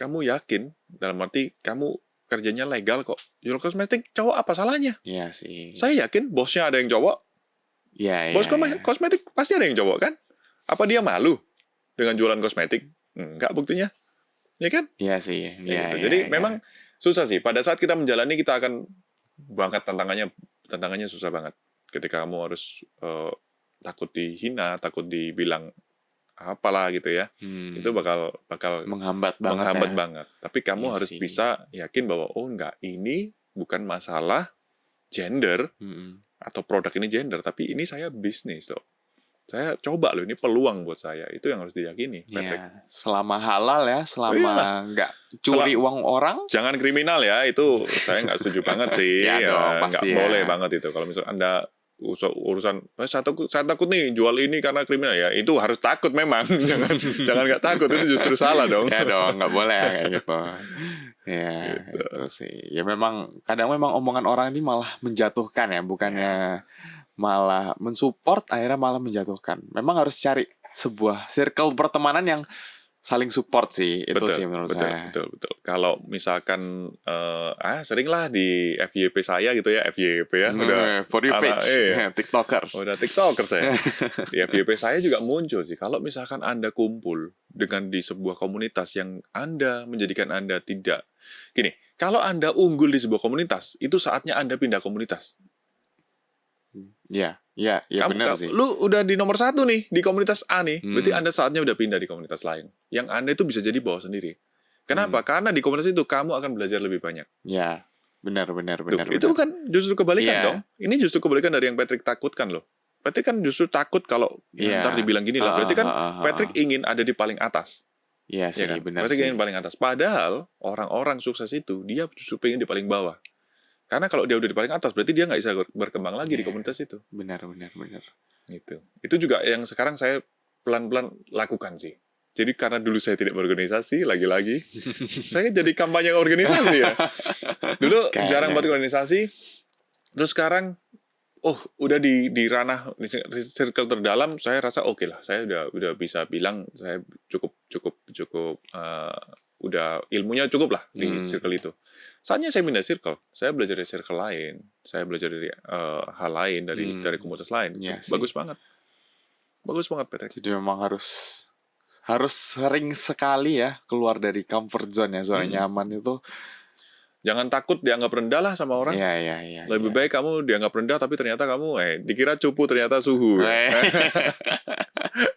kamu yakin, dalam arti kamu kerjanya legal kok. Jual kosmetik cowok apa salahnya? Iya sih. Saya yakin bosnya ada yang cowok. Bos kosmetik pasti ada yang cowok kan? Apa dia malu dengan jualan kosmetik? Enggak buktinya. Ya kan? Iya sih. Gitu. Jadi memang susah sih. Pada saat kita menjalani, kita akan banget tantangannya susah banget. Ketika kamu harus takut dihina, takut dibilang apalah gitu ya. Itu bakal menghambat banget. Tapi kamu harus bisa yakin bahwa enggak, ini bukan masalah gender atau produk ini gender, tapi ini saya bisnis loh. Saya coba loh, ini peluang buat saya. Itu yang harus diyakini, Patrick. Ya, selama halal ya, Iyalah. selama nggak curi uang orang. Jangan kriminal ya, itu saya nggak setuju banget sih. Ya dong, Nggak pasti ya. boleh banget itu. Kalau misalnya Anda urusan, saya takut nih jual ini karena kriminal ya, itu harus takut memang. jangan nggak takut, itu justru salah dong. Ya dong, nggak boleh kayak gitu. Ya, Gitu. itu sih. Ya memang kadang memang omongan orang ini malah menjatuhkan ya, bukannya malah mensupport, akhirnya malah menjatuhkan. Memang harus cari sebuah circle pertemanan yang saling support sih, itu Betul, sih menurut betul, saya. betul. Kalau misalkan seringlah di FYP saya gitu ya, FYP ya, udah For you anak- page, TikTokers. udah TikToker saya. Di FYP saya juga muncul sih. Kalau misalkan Anda kumpul dengan di sebuah komunitas yang Anda menjadikan Anda tidak gini, kalau Anda unggul di sebuah komunitas, itu saatnya Anda pindah komunitas. Ya benar sih. Lu udah di nomor 1 nih di komunitas A nih, berarti Hmm. Anda saatnya udah pindah di komunitas lain. Yang Anda itu bisa jadi bawa sendiri. Kenapa? Karena di komunitas itu kamu akan belajar lebih banyak. Ya, benar. Tuh, itu kan justru kebalikan Iya. dong. Ini justru kebalikan dari yang Patrick takutkan loh. Patrick kan justru takut kalau Iya. ntar dibilang gini lah. Berarti kan Patrick ingin ada di paling atas. Iya sih, Ya kan? benar Patrick sih. ingin paling atas. Padahal orang-orang sukses itu dia justru pengen di paling bawah. Karena kalau dia udah di paling atas, berarti dia nggak bisa berkembang lagi di Iya. komunitas itu. Benar. Gitu. Itu juga yang sekarang saya pelan-pelan lakukan sih. Jadi karena dulu saya tidak berorganisasi, lagi-lagi saya jadi kampanye organisasi ya. Dulu Kayaknya. jarang banget organisasi, terus sekarang udah di ranah di circle terdalam, saya rasa oke lah. Saya udah bisa bilang saya cukup udah ilmunya cukup lah di circle itu. Saatnya saya pindah circle. Saya belajar dari circle lain. Saya belajar dari hal lain dari komunitas lain. Iya sih. Bagus banget. Bagus banget, Patrick. Jadi memang harus sering sekali ya keluar dari comfort zone ya, zona nyaman itu. Jangan takut dianggap rendah lah sama orang. Iya. Lebih baik kamu dianggap rendah tapi ternyata kamu dikira cupu ternyata suhu.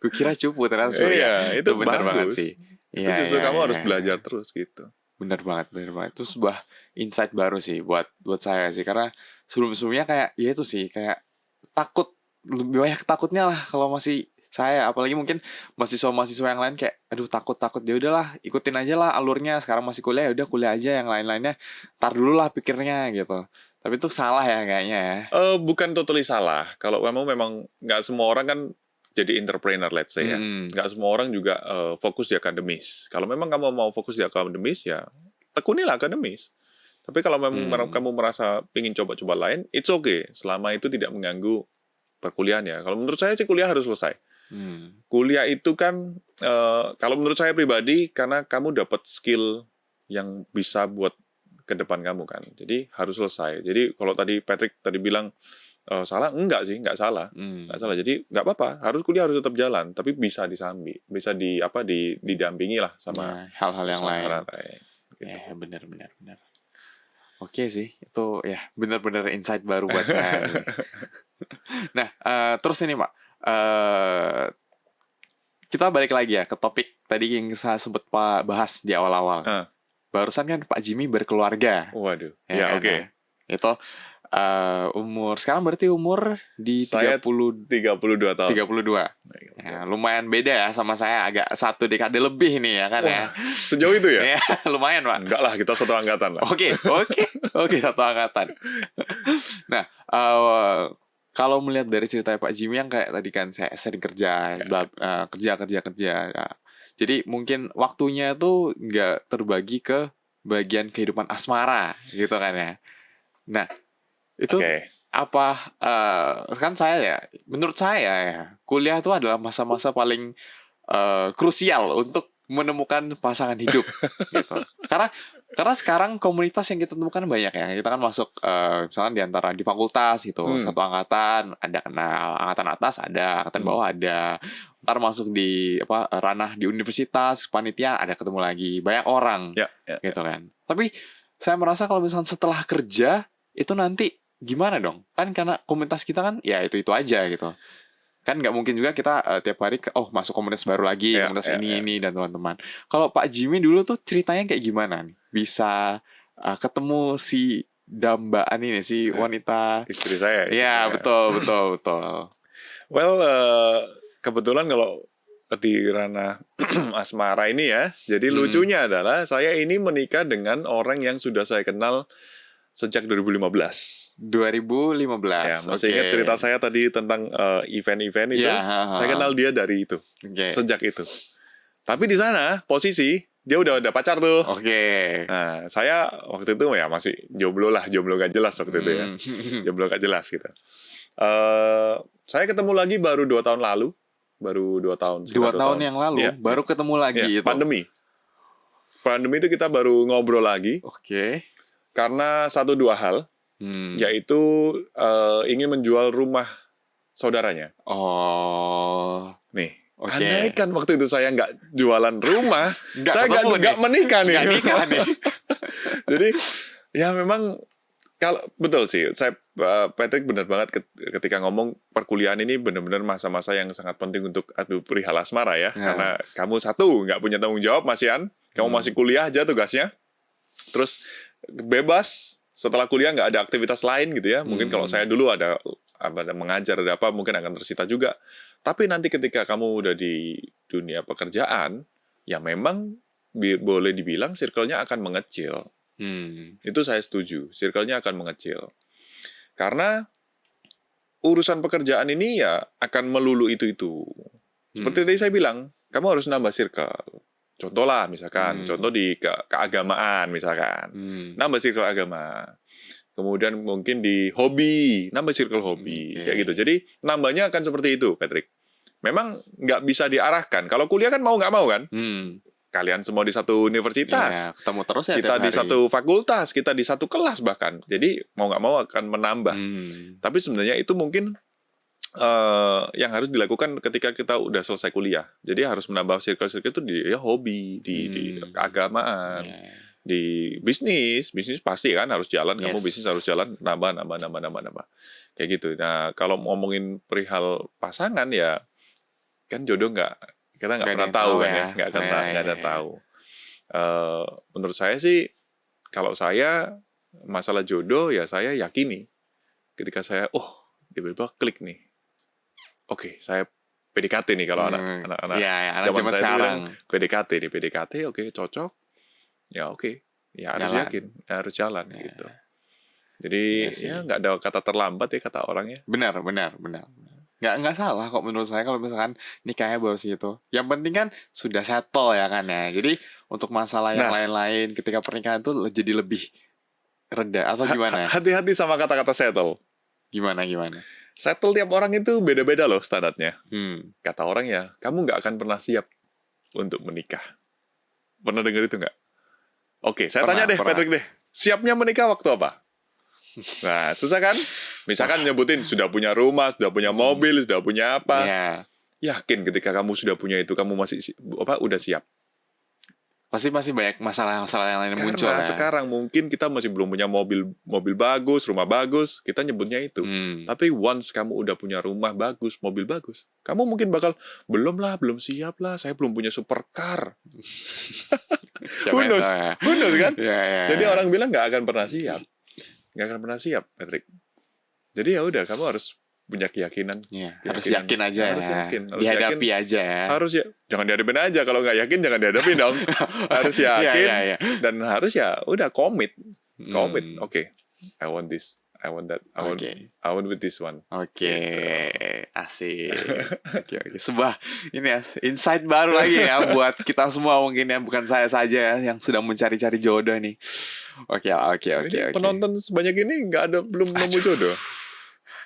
Gue kira cupu ternyata Iya, itu benar bagus. banget sih. Itu justru kamu harus belajar terus gitu. Benar banget. Itu sebuah insight baru sih buat saya sih, karena sebelumnya kayak ya itu sih, kayak takut, lebih banyak takutnya lah kalau masih saya, apalagi mungkin mahasiswa yang lain kayak aduh takut ya udahlah ikutin aja lah alurnya, sekarang masih kuliah ya udah kuliah aja, yang lainnya tar dulu lah pikirnya gitu. Tapi itu salah ya kayaknya ya. Bukan totally salah. Kalau memang nggak semua orang kan jadi entrepreneur, let's say ya. Nggak semua orang juga fokus di akademis. Kalau memang kamu mau fokus di akademis ya tekunilah akademis. Tapi kalau memang kamu merasa ingin coba-coba lain, it's okay. Selama itu tidak mengganggu perkuliahan ya. Kalau menurut saya sih kuliah harus selesai. Kuliah itu kan kalau menurut saya pribadi karena kamu dapat skill yang bisa buat ke depan kamu kan. Jadi harus selesai. Jadi kalau tadi Patrick bilang salah, enggak sih, enggak salah. Enggak salah. Jadi enggak apa-apa, kuliah harus tetap jalan, tapi bisa disambi, bisa didampingi lah sama hal-hal yang lain. Gitu. Ya, benar. Oke sih, itu ya benar-benar insight baru buat saya. Nah, terus ini Pak, kita balik lagi ya ke topik tadi yang saya sempat bahas di awal-awal. Barusan kan Pak Jimmy berkeluarga. Waduh. Ya, oke. Nah, itu umur sekarang berarti umur di Saya 32 tahun. 32. Ya, lumayan beda ya sama saya, agak 1 dekade lebih nih ya kan. Wah, ya. sejauh itu ya? Ya, lumayan Pak. Enggak lah, kita satu angkatan lah. Oke, satu angkatan. Nah, kalau melihat dari cerita Pak Jimmy yang kayak tadi kan saya sering kerja, kerja. Ya. Jadi mungkin waktunya tuh nggak terbagi ke bagian kehidupan asmara gitu kan ya. Nah, itu apa? Kan menurut saya ya, kuliah itu adalah masa-masa paling krusial untuk menemukan pasangan hidup gitu. Karena sekarang komunitas yang kita temukan banyak ya. Kita kan masuk misalkan di fakultas gitu, satu angkatan, ada kenal angkatan atas, ada angkatan bawah, ada. Ntar masuk di ranah di universitas, panitia, ada ketemu lagi banyak orang gitu kan. Tapi saya merasa kalau misalkan setelah kerja itu nanti gimana dong? Kan karena komunitas kita kan ya itu aja gitu. Kan nggak mungkin juga kita tiap hari masuk komunitas baru lagi, komunitas ini dan teman-teman. Kalau Pak Jimmy dulu tuh ceritanya kayak gimana nih? Bisa ketemu si dambaan ini, si wanita istri saya. Iya, betul. Well, kebetulan kalau di ranah asmara ini ya, jadi lucunya adalah saya ini menikah dengan orang yang sudah saya kenal sejak 2015. 2015. Ya, masih ingat cerita saya tadi tentang event-event itu? Iya, Saya kenal dia dari itu, Oke. sejak itu. Tapi di sana posisi dia udah ada pacar tuh. Oke. Nah, saya waktu itu ya masih jomblo lah, jomblo gak jelas waktu itu ya, jomblo gak jelas gitu. Saya ketemu lagi baru 2 tahun lalu, baru 2 tahun. 2 sekitar 2 tahun yang lalu Iya, baru ketemu lagi iya, itu. Pandemi itu kita baru ngobrol lagi Oke. karena 1-2 hal, yaitu ingin menjual rumah saudaranya. Oh. Nih, Oke. andai kan waktu itu saya nggak jualan rumah, Nggak saya ketemu nih. nggak menikah nih. Nggak nikah nih. Jadi ya memang kalau betul sih, saya Patrick benar banget ketika ngomong perkuliahan ini benar-benar masa-masa yang sangat penting untuk perihal asmara ya. Karena kamu satu nggak punya tanggung jawab Masian, kamu masih kuliah aja tugasnya, terus bebas setelah kuliah nggak ada aktivitas lain gitu ya. Mungkin kalau saya dulu ada mengajar ada apa mungkin akan tersita juga. Tapi nanti ketika kamu udah di dunia pekerjaan, ya memang boleh dibilang circle-nya akan mengecil. Itu saya setuju, circle-nya akan mengecil. Karena urusan pekerjaan ini ya akan melulu itu-itu. Seperti tadi saya bilang, kamu harus nambah circle. Contoh lah misalkan, contoh di keagamaan misalkan. Nambah circle agama. Kemudian mungkin di hobi, nambah circle hobi. Kayak gitu. Jadi nambahnya akan seperti itu, Patrick. Memang nggak bisa diarahkan. Kalau kuliah kan mau nggak mau kan? Kalian semua di satu universitas, ketemu terus ya kita tiap di hari. satu fakultas, kita di satu kelas bahkan. Jadi mau nggak mau akan menambah. Tapi sebenarnya itu mungkin yang harus dilakukan ketika kita udah selesai kuliah. Jadi harus menambah circle-circle itu di hobi, di keagamaan, di bisnis pasti kan harus jalan. Kamu bisnis harus jalan, nambah. Kayak gitu. Nah kalau ngomongin perihal pasangan ya kan jodoh kita nggak pernah tahu kan ya, nggak ada tahu. Menurut saya sih, kalau saya masalah jodoh ya saya yakini ketika saya tiba-tiba klik nih, oke, saya PDKT nih kalau anak-anak zaman saya sekarang. PDKT, oke, cocok, ya oke, ya harus yakin, ya harus jalan gitu. Jadi ya nggak ada kata terlambat ya kata orangnya. Benar. Nggak salah kok menurut saya kalau misalkan nikahnya baru segitu. Yang penting kan sudah settle ya kan ya. Jadi untuk masalah yang lain-lain ketika pernikahan itu jadi lebih reda atau gimana? Hati-hati sama kata-kata settle. Gimana? Settle tiap orang itu beda-beda loh standarnya. Kata orang ya, kamu nggak akan pernah siap untuk menikah. Pernah dengar itu nggak? Oke, saya tanya deh, Patrick deh. Siapnya menikah waktu apa? Nah, susah kan? Misalkan nyebutin sudah punya rumah, sudah punya mobil, sudah punya apa. Yakin ketika kamu sudah punya itu, kamu masih udah siap. Pasti masih banyak masalah-masalah yang lain muncul. Karena sekarang mungkin kita masih belum punya mobil bagus, rumah bagus, kita nyebutnya itu. Tapi once kamu udah punya rumah bagus, mobil bagus, kamu mungkin bakal belum siap lah, saya belum punya supercar. Who knows kan? Jadi orang bilang nggak akan pernah siap, Patrick. Jadi ya udah, kamu harus punya keyakinan. Harus yakin aja. Harus yakin. Dihadapi aja. Harus ya. Jangan dihadapin aja. Kalau nggak yakin jangan dihadapin dong. Harus yakin. Dan harus ya udah komit. Oke. I want this. I want that. I want with this one. Oke. Asik. Oke. Sebuah ini ya insight baru lagi ya buat kita semua mungkin ya, bukan saya saja ya yang sedang mencari-cari jodoh nih. Oke. Penonton sebanyak ini belum nemu jodoh.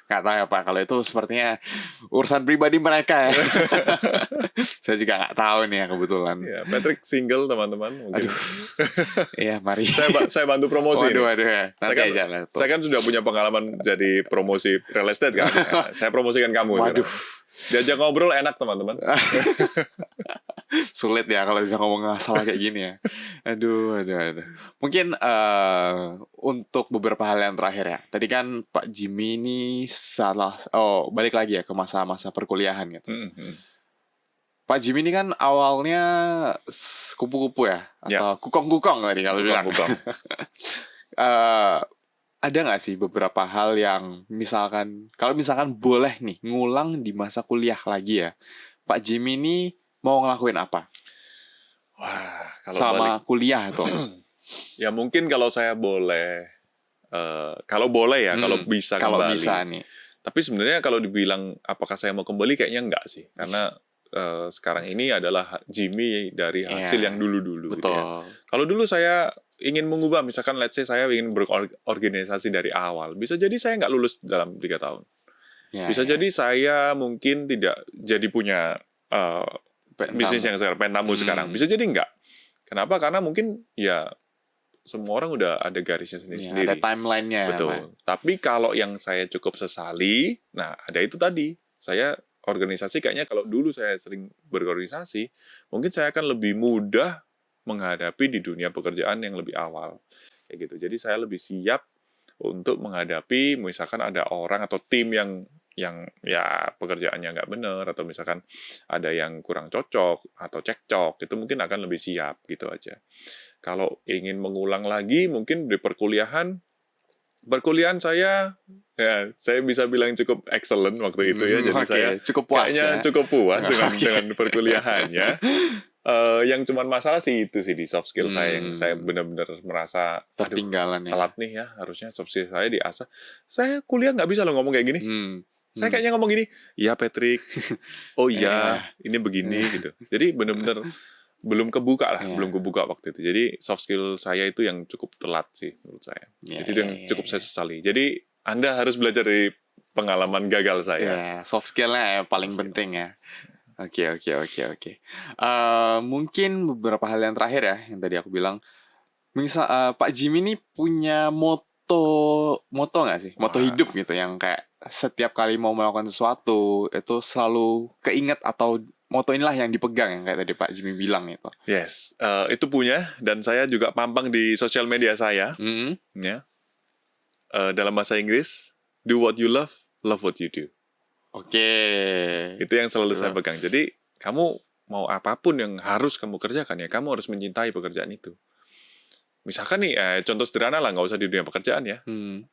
Nggak tahu ya Pak, kalau itu sepertinya urusan pribadi mereka ya. Saya juga nggak tahu nih ya kebetulan. Ya, Patrick single teman-teman. Mungkin. Aduh. Iya mari. Saya bantu promosi. Waduh ya. Saya kan sudah punya pengalaman jadi promosi real estate kan. Saya promosikan kamu. Waduh. Diajak ngobrol enak teman-teman. Sulit ya kalau bisa ngomong masalah kayak gini ya. Aduh. Mungkin untuk beberapa hal yang terakhir ya. Tadi kan Pak Jimmy ini balik lagi ya ke masa-masa perkuliahan gitu. Pak Jimmy ini kan awalnya kupu-kupu ya, atau kukong-kukong tadi kalau bilang. ada nggak sih beberapa hal yang misalkan, kalau misalkan boleh nih ngulang di masa kuliah lagi ya, Pak Jimmy ini mau ngelakuin apa Wah, kalau selama balik, kuliah tuh? ya mungkin kalau saya boleh, kalau boleh ya, kalau bisa Kalau bisa kembali. nih. Tapi sebenarnya kalau dibilang apakah saya mau kembali, kayaknya enggak sih. Karena sekarang ini adalah Jimmy dari hasil Iya, yang dulu-dulu gitu ya. betul. Kalau dulu saya ingin mengubah, misalkan let's say saya ingin berorganisasi dari awal, bisa jadi saya nggak lulus dalam 3 tahun. Ya, Bisa ya. jadi saya mungkin tidak jadi punya eh, bisnis yang sekarang, Pentamu sekarang. Bisa jadi enggak. Kenapa? Karena mungkin ya semua orang udah ada garisnya Ya, ada sendiri-sendiri. timelinenya. Pak. Betul. Tapi kalau yang saya cukup sesali, nah ada itu tadi. Saya organisasi kayaknya kalau dulu saya sering berorganisasi, mungkin saya akan lebih mudah menghadapi di dunia pekerjaan yang lebih awal. Kayak gitu. Jadi saya lebih siap untuk menghadapi misalkan ada orang atau tim yang ya pekerjaannya nggak benar, atau misalkan ada yang kurang cocok atau cekcok, itu mungkin akan lebih siap gitu aja. Kalau ingin mengulang lagi, mungkin di perkuliahan saya, ya saya bisa bilang cukup excellent waktu itu ya. Jadi Oke, saya cukup puas kayaknya ya. cukup puas Oke. dengan perkuliahannya. Yang cuman masalah sih itu sih di soft skill saya, yang saya benar-benar merasa, aduh, Tertinggalan ya. telat nih ya, harusnya soft skill saya diasah. Saya kuliah nggak bisa loh ngomong kayak gini. Saya kayaknya ngomong gini, iya Patrick, oh iya, ini begini gitu. Jadi benar-benar belum kebuka lah, Iya. belum kebuka waktu itu. Jadi soft skill saya itu yang cukup telat sih menurut saya. Iya, Jadi itu yang cukup saya sesali. Jadi Anda harus belajar dari pengalaman gagal saya. Iya, soft skill-nya ya paling penting ya. Oke. Mungkin beberapa hal yang terakhir ya, yang tadi aku bilang. Misal Pak Jimmy ini punya moto nggak sih? Moto Wah. hidup gitu yang kayak setiap kali mau melakukan sesuatu itu selalu keinget, atau moto inilah yang dipegang yang kayak tadi Pak Jimmy bilang itu. Yes, itu punya, dan saya juga pampang di sosial media saya. Ya. Dalam bahasa Inggris, do what you love what you do. Oke. Itu yang selalu saya pegang. Jadi kamu mau apapun yang harus kamu kerjakan, ya kamu harus mencintai pekerjaan itu. Misalkan nih, contoh sederhana lah, nggak usah di dunia pekerjaan ya.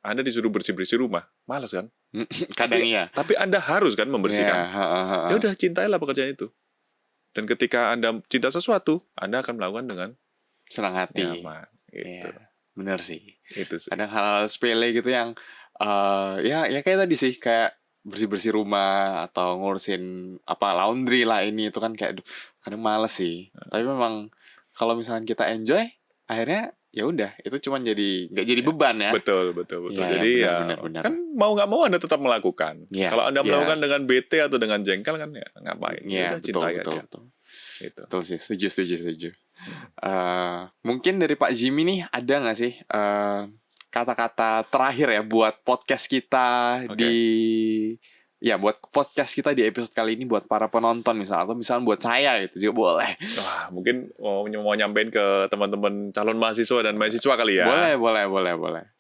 Anda disuruh bersih-bersih rumah, malas kan? Kadang iya. Tapi Anda harus kan membersihkan. Ya udah, cintailah pekerjaan itu. Dan ketika Anda cinta sesuatu, Anda akan melakukan dengan senang hati. nyaman. Gitu. Ya, bener sih. Itu sih. Ada hal-hal sepele gitu yang ya kayak tadi sih, kayak bersih-bersih rumah atau ngurusin apa laundry lah, ini itu kan kayak aduh, kadang males sih. Tapi memang kalau misalkan kita enjoy, akhirnya ya udah, itu cuma jadi nggak jadi beban ya. Betul. Ya, Jadi benar. kan mau nggak mau Anda tetap melakukan. Ya, Kalau Anda ya. melakukan dengan bete atau dengan jengkel kan ya ngapain? Ya, Udah, cintai betul. aja. Gitu. Betul sih, setuju. Mungkin dari Pak Jimmy nih ada nggak sih kata-kata terakhir ya buat podcast kita buat podcast kita di episode kali ini, buat para penonton misalnya, atau misalnya buat saya gitu juga boleh. Wah, mungkin mau nyampein ke teman-teman calon mahasiswa dan mahasiswa kali ya. Boleh.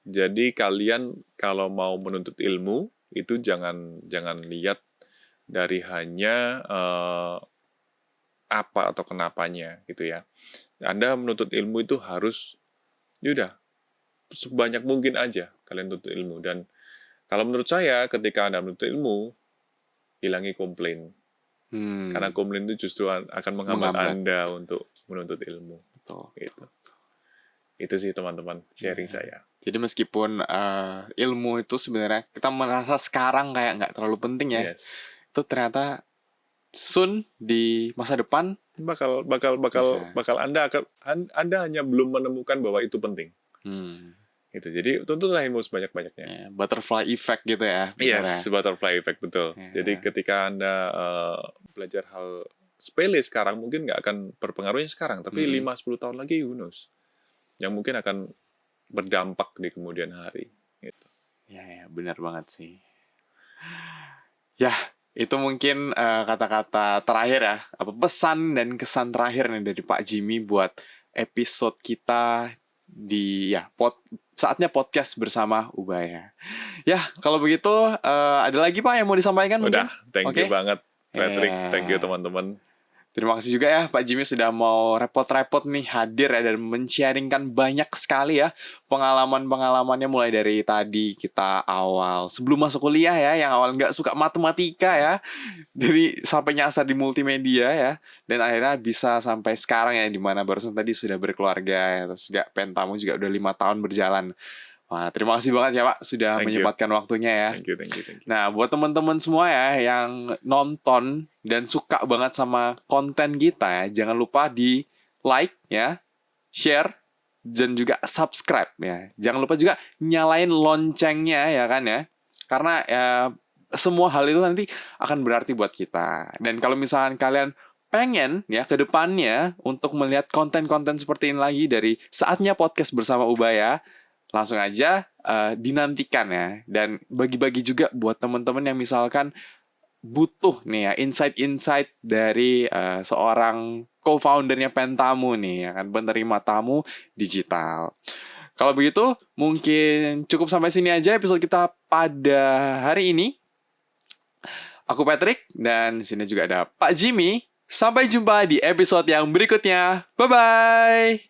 Jadi kalian kalau mau menuntut ilmu itu jangan lihat dari hanya apa atau kenapanya gitu ya. Anda menuntut ilmu itu harus yaudah sebanyak mungkin aja kalian tuntut ilmu. Dan kalau menurut saya ketika Anda menuntut ilmu, hilangi komplain. Karena komplain itu justru akan menghambat Anda untuk menuntut ilmu. Betul. Gitu. Itu sih teman-teman sharing saya. Jadi meskipun ilmu itu sebenarnya kita merasa sekarang kayak nggak terlalu penting ya, itu ternyata soon di masa depan bakal Anda hanya belum menemukan bahwa itu penting. Gitu. Jadi tuntutlah ilmu sebanyak-banyaknya. Butterfly effect gitu ya. Yes, butterfly effect, betul. Jadi ketika Anda belajar hal sepele sekarang, mungkin nggak akan berpengaruhnya sekarang, tapi 5-10 tahun lagi who knows, yang mungkin akan berdampak di kemudian hari. Gitu. Ya, benar banget sih. Ya, itu mungkin kata-kata terakhir ya, apa pesan dan kesan terakhir nih dari Pak Jimmy buat episode kita di saatnya podcast bersama Ubaya. Ya, kalau begitu ada lagi Pak yang mau disampaikan? Udah, mungkin? thank you banget Patrick, thank you teman-teman. Terima kasih juga ya Pak Jimmy sudah mau repot-repot nih hadir ya dan men-sharingkan banyak sekali ya pengalaman-pengalamannya mulai dari tadi kita awal sebelum masuk kuliah ya, yang awal nggak suka matematika ya, jadi sampai nyasar di multimedia ya, dan akhirnya bisa sampai sekarang ya, dimana barusan tadi sudah berkeluarga ya, terus juga Pentamu juga udah 5 tahun berjalan. Wah, terima kasih banget ya Pak sudah Thank you. menyempatkan waktunya ya. Thank you. Nah, buat teman-teman semua ya yang nonton dan suka banget sama konten kita ya, jangan lupa di like ya, share, dan juga subscribe ya. Jangan lupa juga nyalain loncengnya ya kan ya. Karena ya, semua hal itu nanti akan berarti buat kita. Dan kalau misalkan kalian pengen ya ke depannya untuk melihat konten-konten seperti ini lagi dari Saatnya Podcast Bersama Ubaya, langsung aja dinantikan ya. Dan bagi-bagi juga buat teman-teman yang misalkan butuh nih ya insight-insight dari seorang co-foundernya Pentamu nih ya kan, penerima tamu digital. Kalau begitu mungkin cukup sampai sini aja episode kita pada hari ini. Aku Patrick dan di sini juga ada Pak Jimmy. Sampai jumpa di episode yang berikutnya. Bye bye.